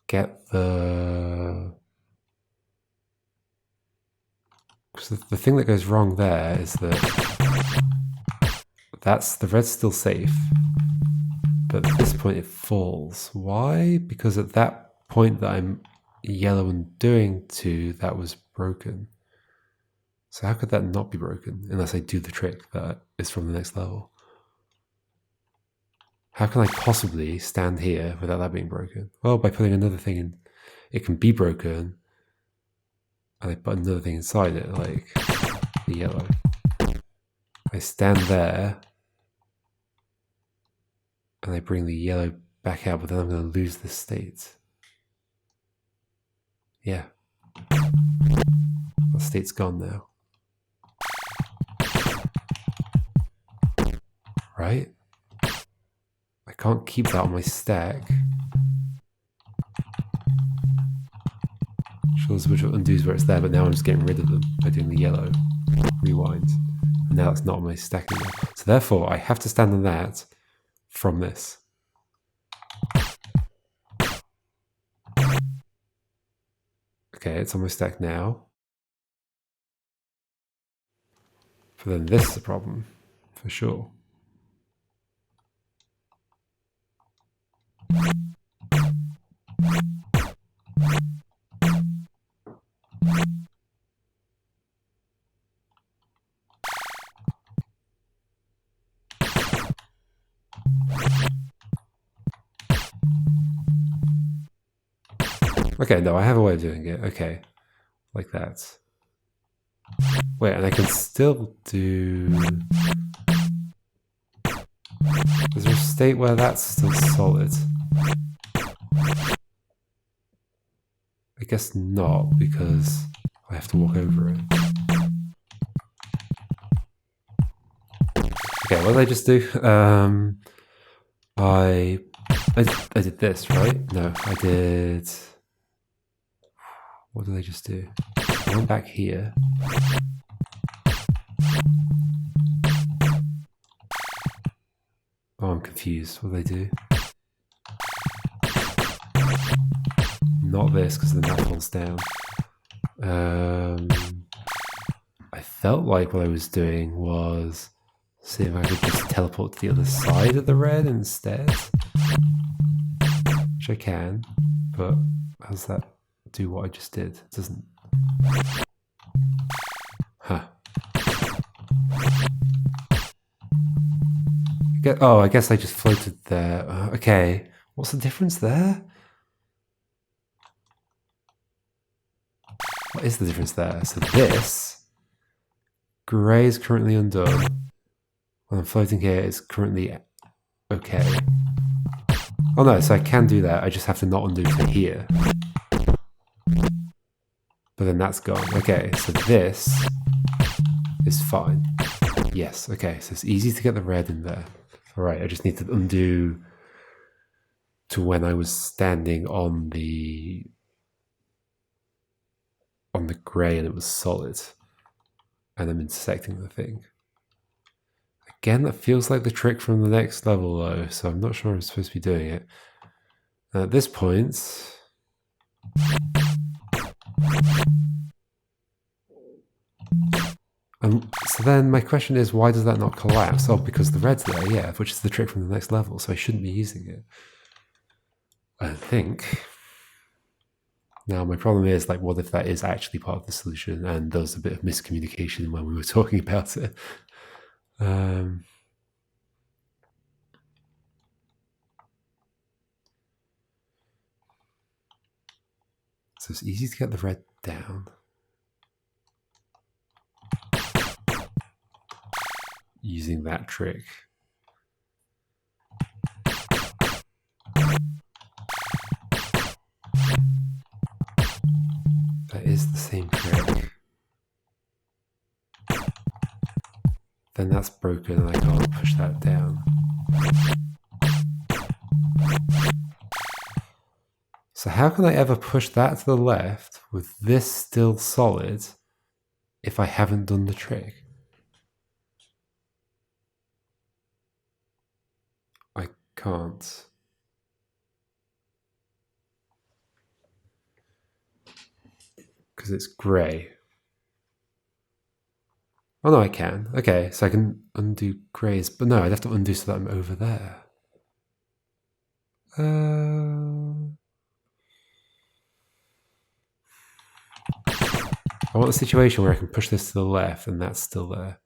get the... Because the thing that goes wrong there is that the red's still safe, but at this point it falls. Why? Because at that point that I'm yellow and doing to, that was broken. So how could that not be broken unless I do the trick that is from the next level? How can I possibly stand here without that being broken? Well, by putting another thing in, it can be broken, and I put another thing inside it, like the yellow. I stand there and I bring the yellow back out, but then I'm going to lose the state. Yeah. The state's gone now. Right? I can't keep that on my stack. Sure, there's a bunch of undos where it's there, but now I'm just getting rid of them by doing the yellow rewind. And now it's not on my stack anymore. So therefore, I have to stand on that from this. Okay, it's on my stack now. But then this is a problem, for sure. Okay, no, I have a way of doing it. Okay, like that. Wait, and I can still do... Is there a state where that's still solid? I guess not, because I have to walk over it. Okay, what did I just do? I did this, right? No, I did... What did I just do? I went back here. Oh, I'm confused. What did I do? Not this, because then that falls down. I felt like what I was doing was see if I could just teleport to the other side of the red instead. Which I can, but how does that do what I just did? It doesn't. Huh. Oh, I guess I just floated there. Okay, what's the difference there? What is the difference there? So this, grey is currently undone. When I'm floating here, it's currently okay. Oh no, so I can do that. I just have to not undo to here. But then that's gone. Okay, so this is fine. Yes, okay, so it's easy to get the red in there. All right, I just need to undo to when I was standing on the grey and it was solid. And I'm intersecting the thing. Again, that feels like the trick from the next level though, so I'm not sure I'm supposed to be doing it. And at this point... so then my question is, why does that not collapse? Oh, because the red's there, yeah, which is the trick from the next level, so I shouldn't be using it. I think. Now, my problem is, like, what if that is actually part of the solution and there was a bit of miscommunication when we were talking about it? So it's easy to get the red down. Using that trick. That is the same trick. Then that's broken and I can't push that down. So how can I ever push that to the left with this still solid if I haven't done the trick? I can't. Because it's grey. Oh no, I can. Okay, so I can undo greys, but no, I'd have to undo so that I'm over there. I want a situation where I can push this to the left and that's still there.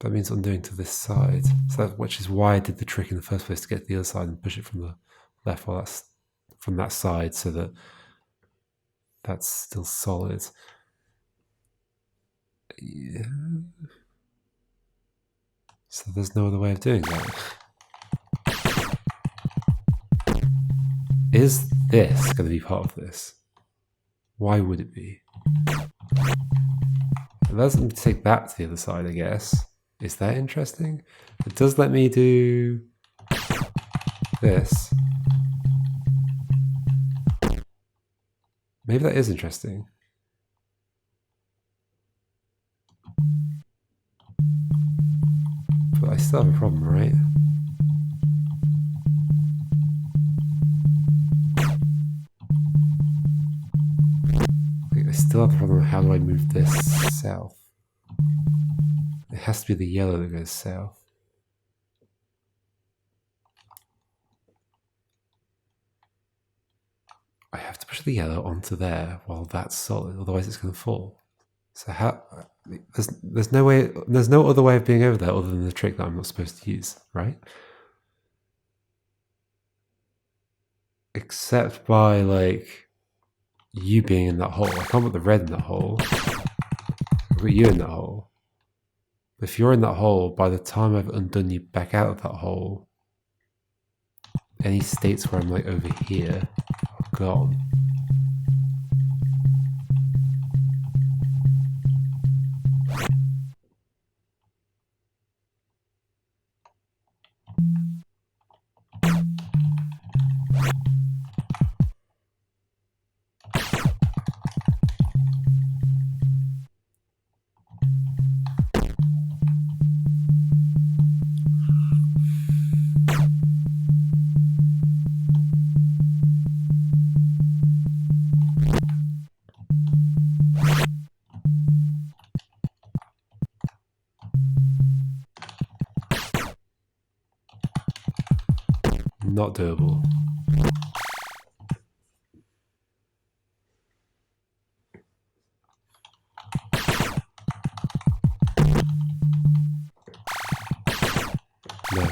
That means undoing to this side. So which is why I did the trick in the first place, to get to the other side and push it from the left while that's from that side, so that that's still solid. Yeah. So there's no other way of doing that. Is this going to be part of this? Why would it be? It lets me take that to the other side, I guess. Is that interesting? It does let me do this. Maybe that is interesting. But I still have a problem, right? I still have the problem of how do I move this south? It has to be the yellow that goes south. I have to push the yellow onto there while that's solid, otherwise it's going to fall. So how? There's no way. There's no other way of being over there other than the trick that I'm not supposed to use, right? Except by like you being in that hole. I can't put the red in that hole. I've got you in that hole. If you're in that hole, by the time I've undone you back out of that hole, any states where I'm like over here are gone. Not doable. No.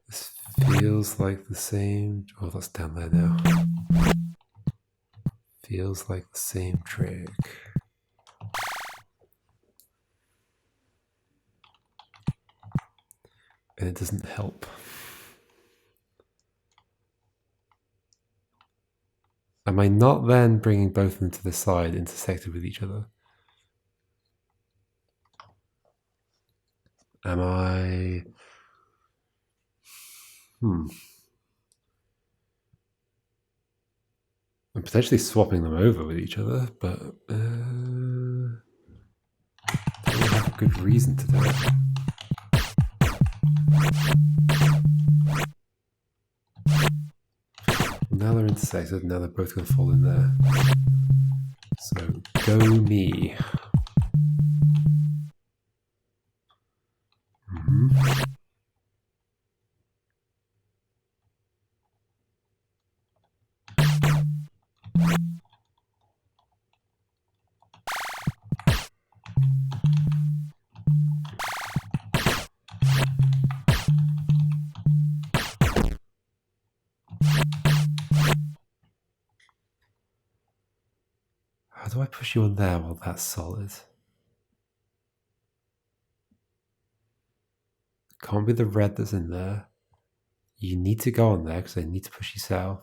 This feels like the same. Oh, that's down there now. Feels like the same trick. And it doesn't help. Am I not then bringing both of them to the side intersected with each other? Am I... I'm potentially swapping them over with each other, but I don't have a good reason to do it. Now they're intersected, now they're both going to fall in there. So, go me. How do I push you on there while that's solid? Can't be the red that's in there. You need to go on there because I need to push you south.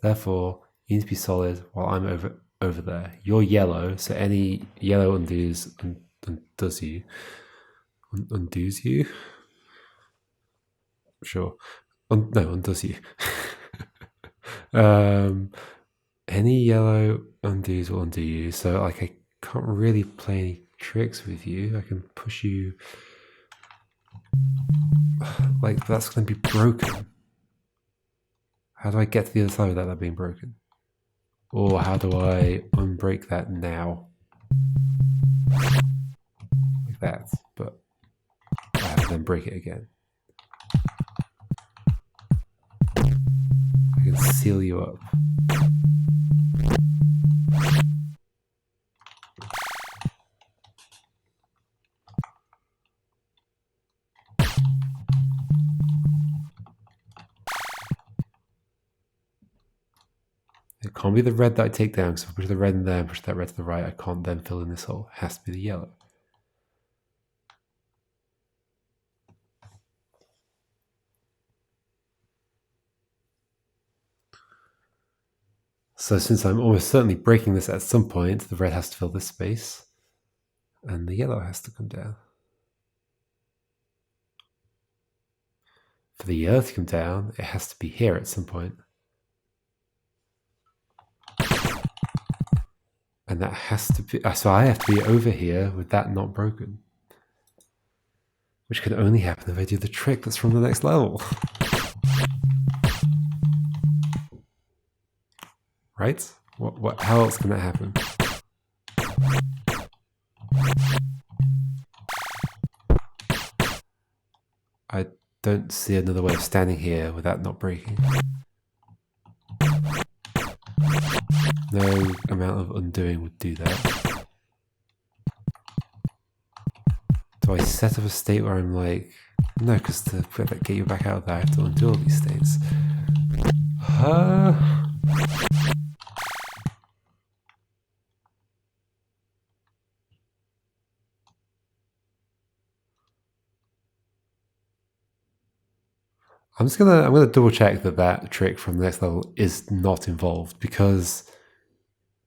Therefore, you need to be solid while I'm over there. You're yellow, so any yellow undoes you. Undoes you? Sure. No, undoes you. Any yellow undoes will undo you. So like I can't really play any tricks with you. I can push you. Like that's going to be broken. How do I get to the other side without that being broken? Or how do I unbreak that now? Like that, but I have to then break it again. I can seal you up. It can't be the red that I take down, because if I push the red in there and push that red to the right, I can't then fill in this hole. It has to be the yellow. So since I'm almost certainly breaking this at some point, the red has to fill this space, and the yellow has to come down. For the yellow to come down, it has to be here at some point. And that has to be, so I have to be over here with that not broken. Which can only happen if I do the trick that's from the next level. Right? How else can that happen? I don't see another way of standing here without not breaking. No amount of undoing would do that. Do I set up a state where I'm like... No, because to get you back out of there, I have to undo all these states. I'm gonna double check that trick from the next level is not involved, because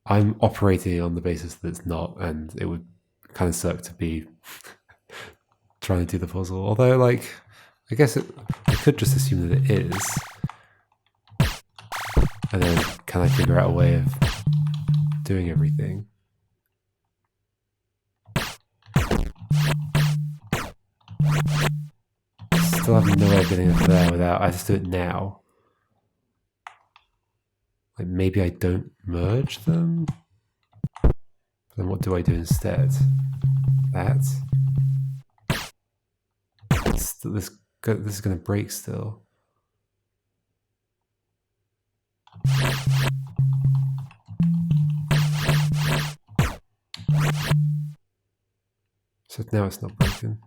I'm operating on the basis that it's not, and it would kind of suck to be trying to do the puzzle. Although, like, I guess I could just assume that it is, and then can I figure out a way of doing everything? Still have no way of getting it there without... I just do it now. Like, maybe I don't merge them? Then what do I do instead? That? This is going to break still. So now it's not broken.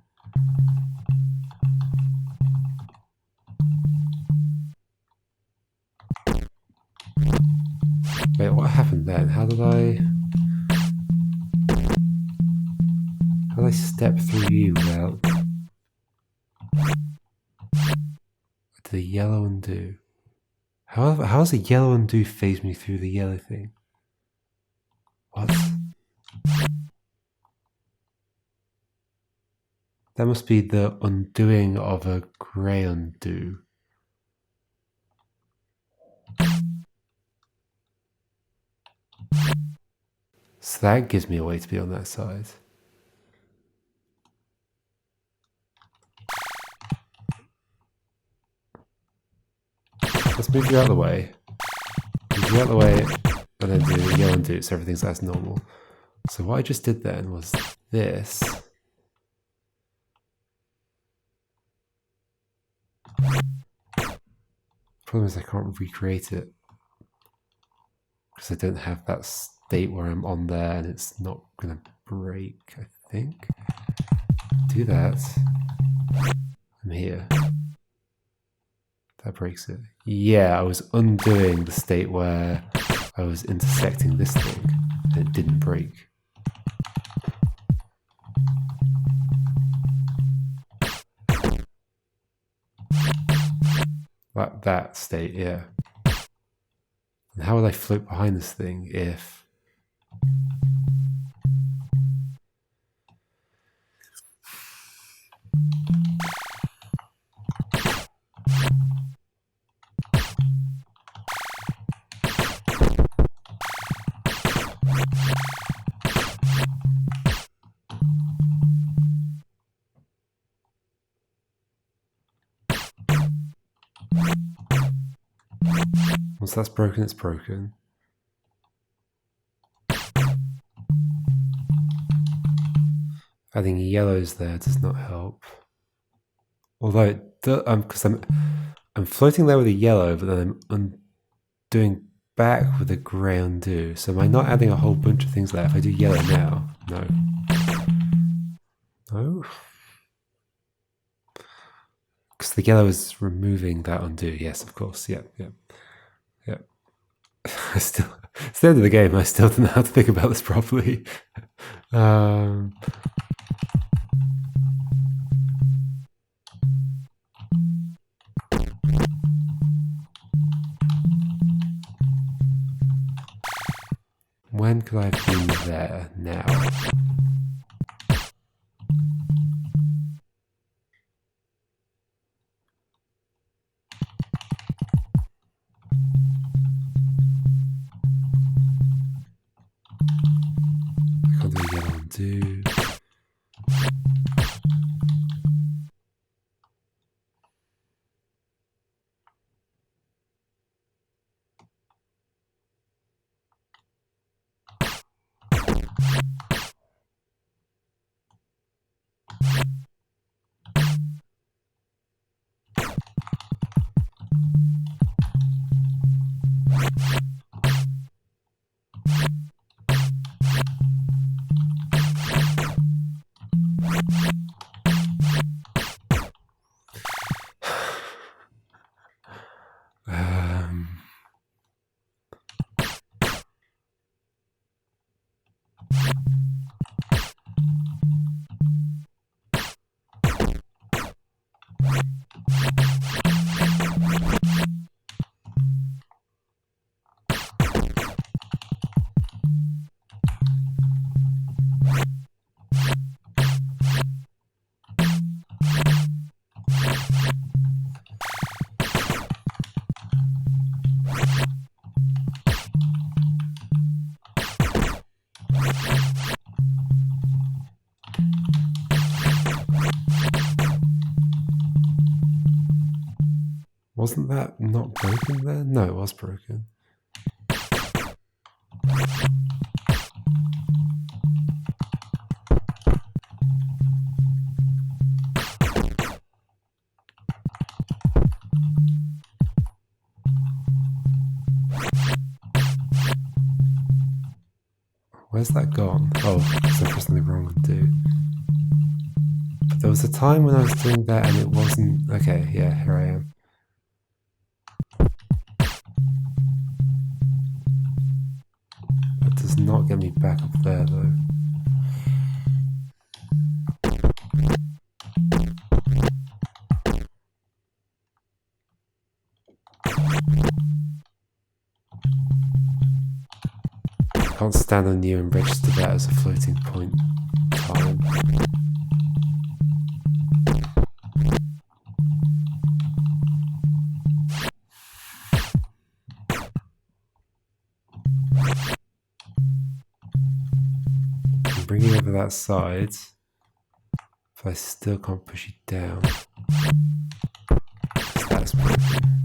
Wait, what happened then? How did I step through you without... The yellow undo. How does a yellow undo phase me through the yellow thing? What? That must be the undoing of a grey undo. So that gives me a way to be on that side. Let's move you out of the way. Move you out of the way, and then do the yellow undo so everything's as normal. So what I just did then was this. Problem is I can't recreate it, because I don't have that state where I'm on there and it's not going to break, I think. Do that. I'm here. That breaks it. Yeah, I was undoing the state where I was intersecting this thing and it didn't break. That state, yeah. And how would I float behind this thing if... Once that's broken, it's broken. Adding yellows there does not help. Although, because I'm floating there with a yellow, but then I'm doing back with a grey undo. So am I not adding a whole bunch of things there? If I do yellow now, no. No? Because the yellow is removing that undo. Yes, of course. Yep. It's the end of the game. I still don't know how to think about this properly. When could I have been there? Now. I can't do a yellow undo. Wasn't that not broken there? No, it was broken. Where's that gone? Oh, because I pressed the wrong undo. But there was a time when I was doing that and it wasn't... Okay, yeah, here I am. That does not get me back up there, though. I can't stand on you and register that as a floating point time. I'm bringing over that side, but I still can't push you down. That's broken.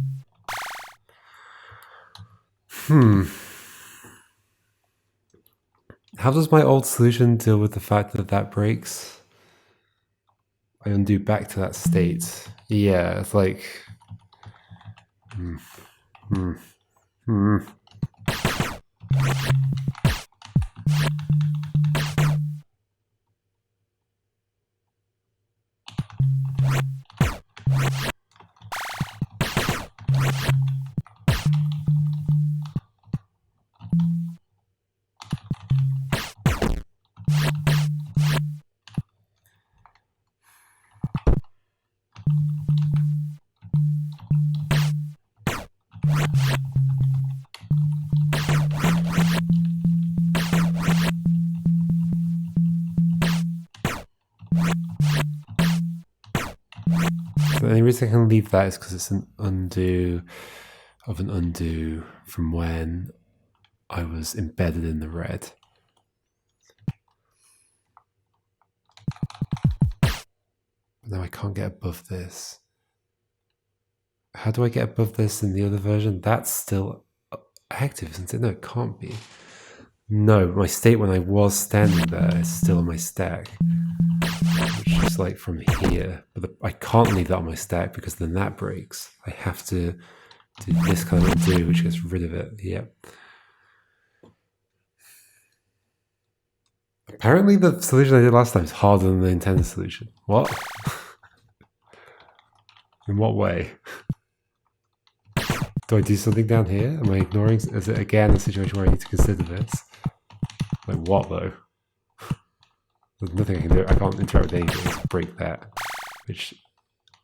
How does my old solution deal with the fact that that breaks? I undo back to that state. Yeah, it's like... The only reason I can leave that is because it's an undo of an undo from when I was embedded in the red. But now I can't get above this. How do I get above this in the other version? That's still active, isn't it? No, it can't be. No, my state when I was standing there is still on my stack. just like from here, but I can't leave that on my stack because then that breaks. I have to do this kind of undo, which gets rid of it. Yep. Apparently the solution I did last time is harder than the intended solution. What? In what way? Do I do something down here? Am I ignoring? Is it again a situation where I need to consider this? Like what though? There's nothing I can do. I can't interact with anything. Let's break that, which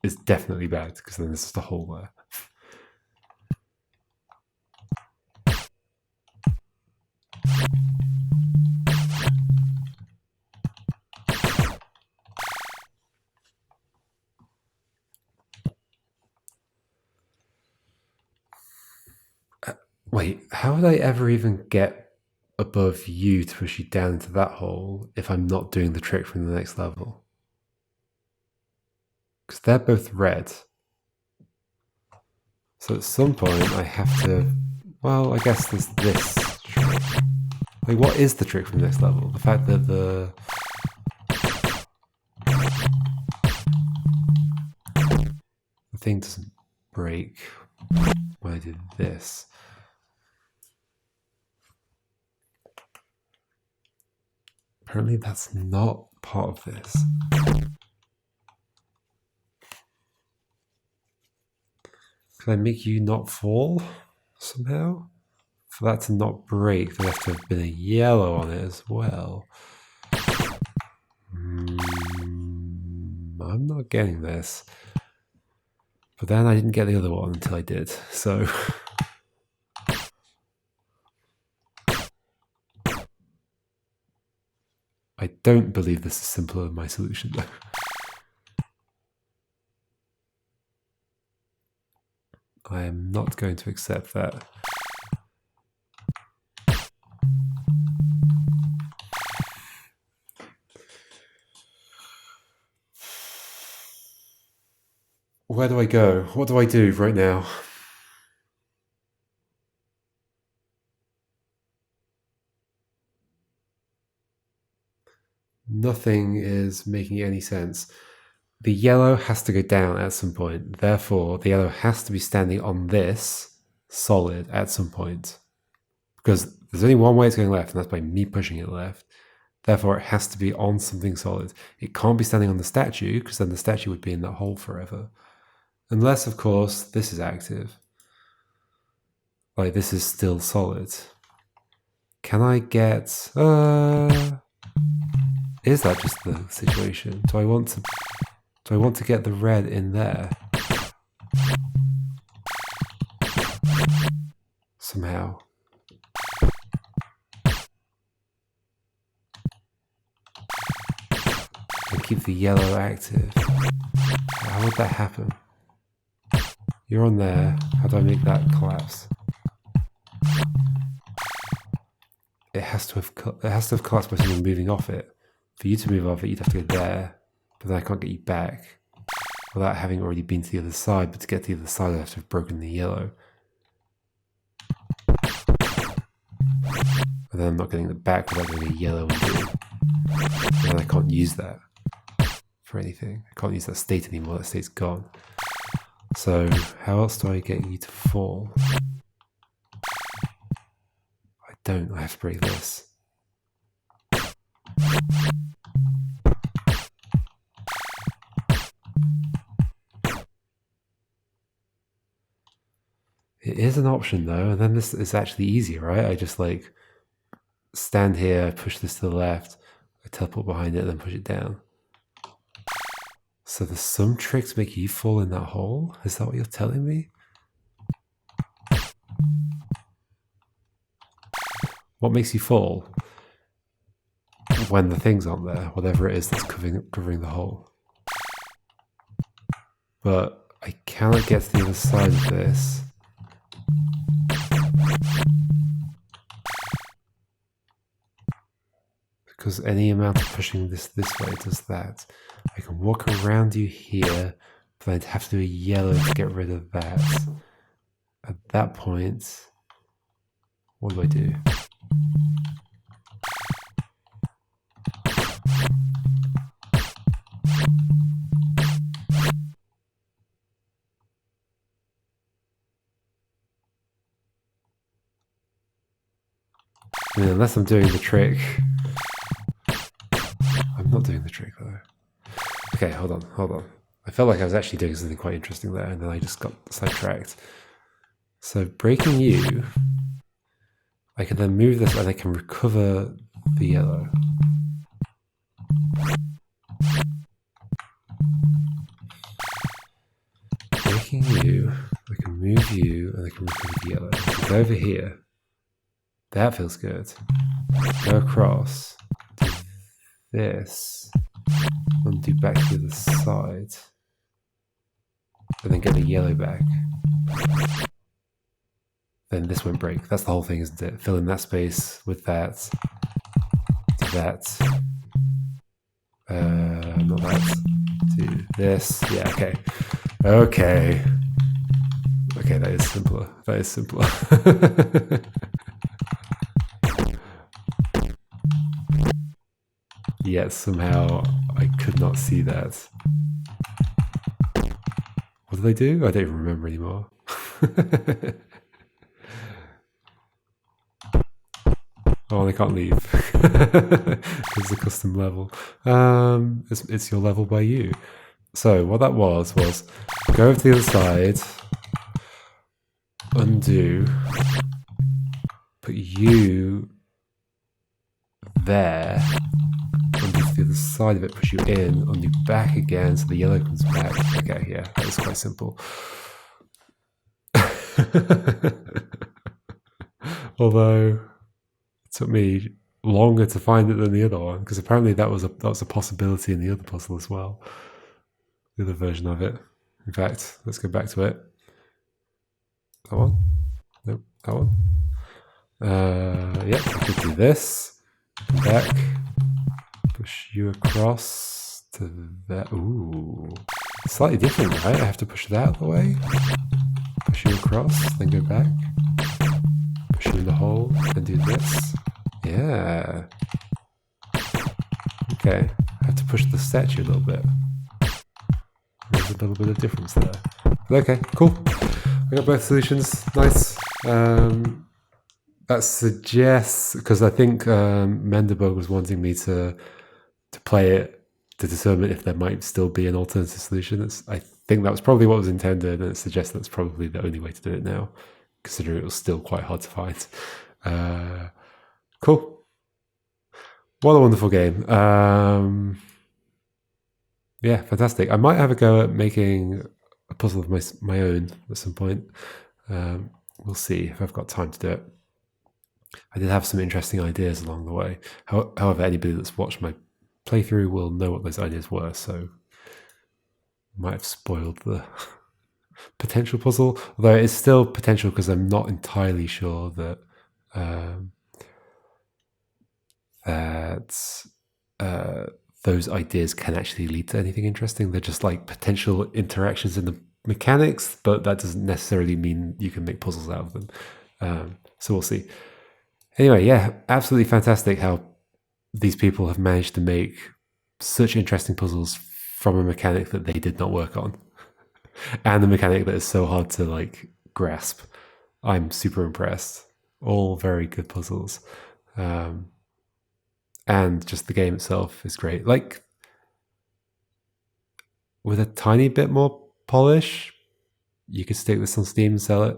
is definitely bad because then there's just a hole there. Wait, how would I ever even get above you to push you down into that hole if I'm not doing the trick from the next level? Because they're both red. So at some point I have to, well, I guess there's this trick. Like what is the trick from the next level? The fact that the thing doesn't break when I do this. Apparently that's not part of this. Can I make you not fall somehow? For that to not break, there has to have been a yellow on it as well. I'm not getting this. But then I didn't get the other one until I did, so... I don't believe this is simpler than my solution, though. I am not going to accept that. Where do I go? What do I do right now? Nothing is making any sense. The yellow has to go down at some point. Therefore, the yellow has to be standing on this solid at some point. Because there's only one way it's going left, and that's by me pushing it left. Therefore, it has to be on something solid. It can't be standing on the statue, because then the statue would be in that hole forever. Unless, of course, this is active. Like, this is still solid. Can I get... Is that just the situation? Do I want to get the red in there? Somehow. And keep the yellow active. How would that happen? You're on there. How do I make that collapse? It has to have collapsed by someone moving off it. For you to move off it, you'd have to go there, but then I can't get you back without having already been to the other side. But to get to the other side, I have to have broken the yellow. And then I'm not getting it back without getting a yellow undo. And then I can't use that for anything. I can't use that state anymore. That state's gone. So how else do I get you to fall? I don't. I have to break this. It is an option though, and then this is actually easier, right? I just like stand here, push this to the left, I teleport behind it, then push it down. So there's some trick to make you fall in that hole? Is that what you're telling me? What makes you fall? When the thing's on there, whatever it is that's covering the hole. But I cannot get to the other side of this. Because any amount of pushing this way does that. I can walk around you here, but I'd have to do a yellow to get rid of that. At that point, what do I do? I mean, unless I'm doing the trick. I'm not doing the trick though. Okay, hold on. I felt like I was actually doing something quite interesting there, and then I just got sidetracked. So breaking you, I can then move this and I can recover the yellow. Breaking you, I can move you and I can recover the yellow. So go over here. That feels good. Go across. Do this. Undo back to the side. And then get the yellow back. Then this won't break. That's the whole thing, isn't it? Fill in that space with that. To that. Not that. To this. Yeah, okay. Okay. Okay, that is simpler. That is simpler. Yet somehow I could not see that. What did I do? I don't even remember anymore. Oh, and I can't leave. It's a custom level. It's your level by you. So what that was go over to the other side, undo, put you there, undo to the other side of it, push you in, undo back again so the yellow comes back. Okay, yeah, that was quite simple. Although it took me longer to find it than the other one, because apparently that was a possibility in the other puzzle as well. The other version of it. In fact, let's go back to it. That one? Nope, that one. Yep, I could do this. Come back. Push you across to that. Ooh. Slightly different, right? I have to push that out of the way. Push you across, then go back. Push you in the hole, then do this. Yeah. Okay. I have to push the statue a little bit. There's a little bit of difference there. But okay, cool. I got both solutions. Nice. That suggests, because I think Menderbug was wanting me to play it to determine if there might still be an alternative solution. I think that was probably what was intended, and it suggests that's probably the only way to do it now, considering it was still quite hard to find. Cool. What a wonderful game. Yeah, fantastic. I might have a go at making a puzzle of my own at some point. We'll see if I've got time to do it. I did have some interesting ideas along the way. However, anybody that's watched my playthrough will know what those ideas were, so might have spoiled the potential puzzle. Although it is still potential because I'm not entirely sure that those ideas can actually lead to anything interesting. They're just like potential interactions in the mechanics, but that doesn't necessarily mean you can make puzzles out of them. So we'll see. Anyway, yeah, absolutely fantastic how these people have managed to make such interesting puzzles from a mechanic that they did not work on, and a mechanic that is so hard to like grasp. I'm super impressed. All very good puzzles. And just the game itself is great. Like, with a tiny bit more polish, you could stick this on Steam and sell it.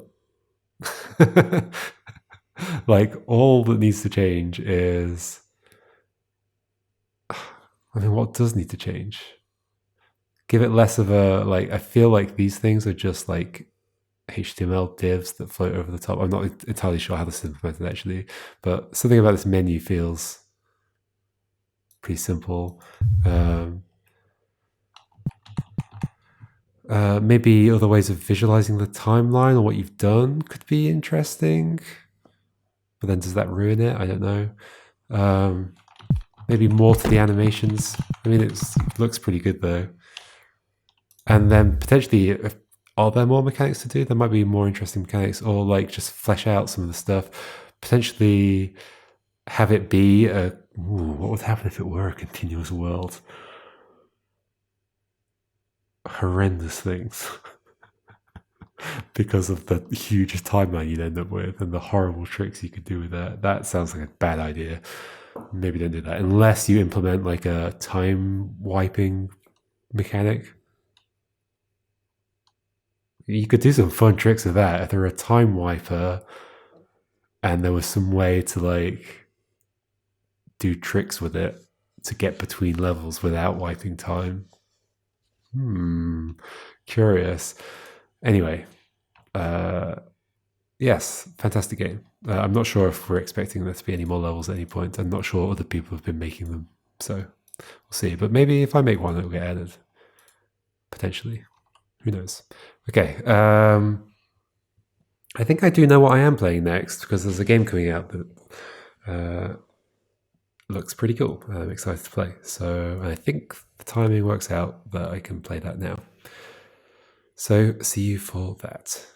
Like, all that needs to change is... I mean, what does need to change? Give it less of a... Like, I feel like these things are just like HTML divs that float over the top. I'm not entirely sure how this is implemented, actually. But something about this menu feels pretty simple. Maybe other ways of visualizing the timeline or what you've done could be interesting. But then does that ruin it? I don't know. Maybe more to the animations. I mean, it looks pretty good though. And then potentially, are there more mechanics to do? There might be more interesting mechanics, or like just flesh out some of the stuff. Potentially have it be what would happen if it were a continuous world? Horrendous things. because of the huge timeline you'd end up with and the horrible tricks you could do with that. That sounds like a bad idea. Maybe don't do that unless you implement like a time wiping mechanic. You could do some fun tricks with that if there were a time wiper and there was some way to like do tricks with it to get between levels without wiping time. Curious. Anyway, yes, fantastic game. I'm not sure if we're expecting there to be any more levels at any point. I'm not sure other people have been making them, so we'll see. But maybe if I make one, it'll get added. Potentially. Who knows? Okay. I think I do know what I am playing next because there's a game coming out that looks pretty cool. I'm excited to play. So I think the timing works out that I can play that now. So see you for that.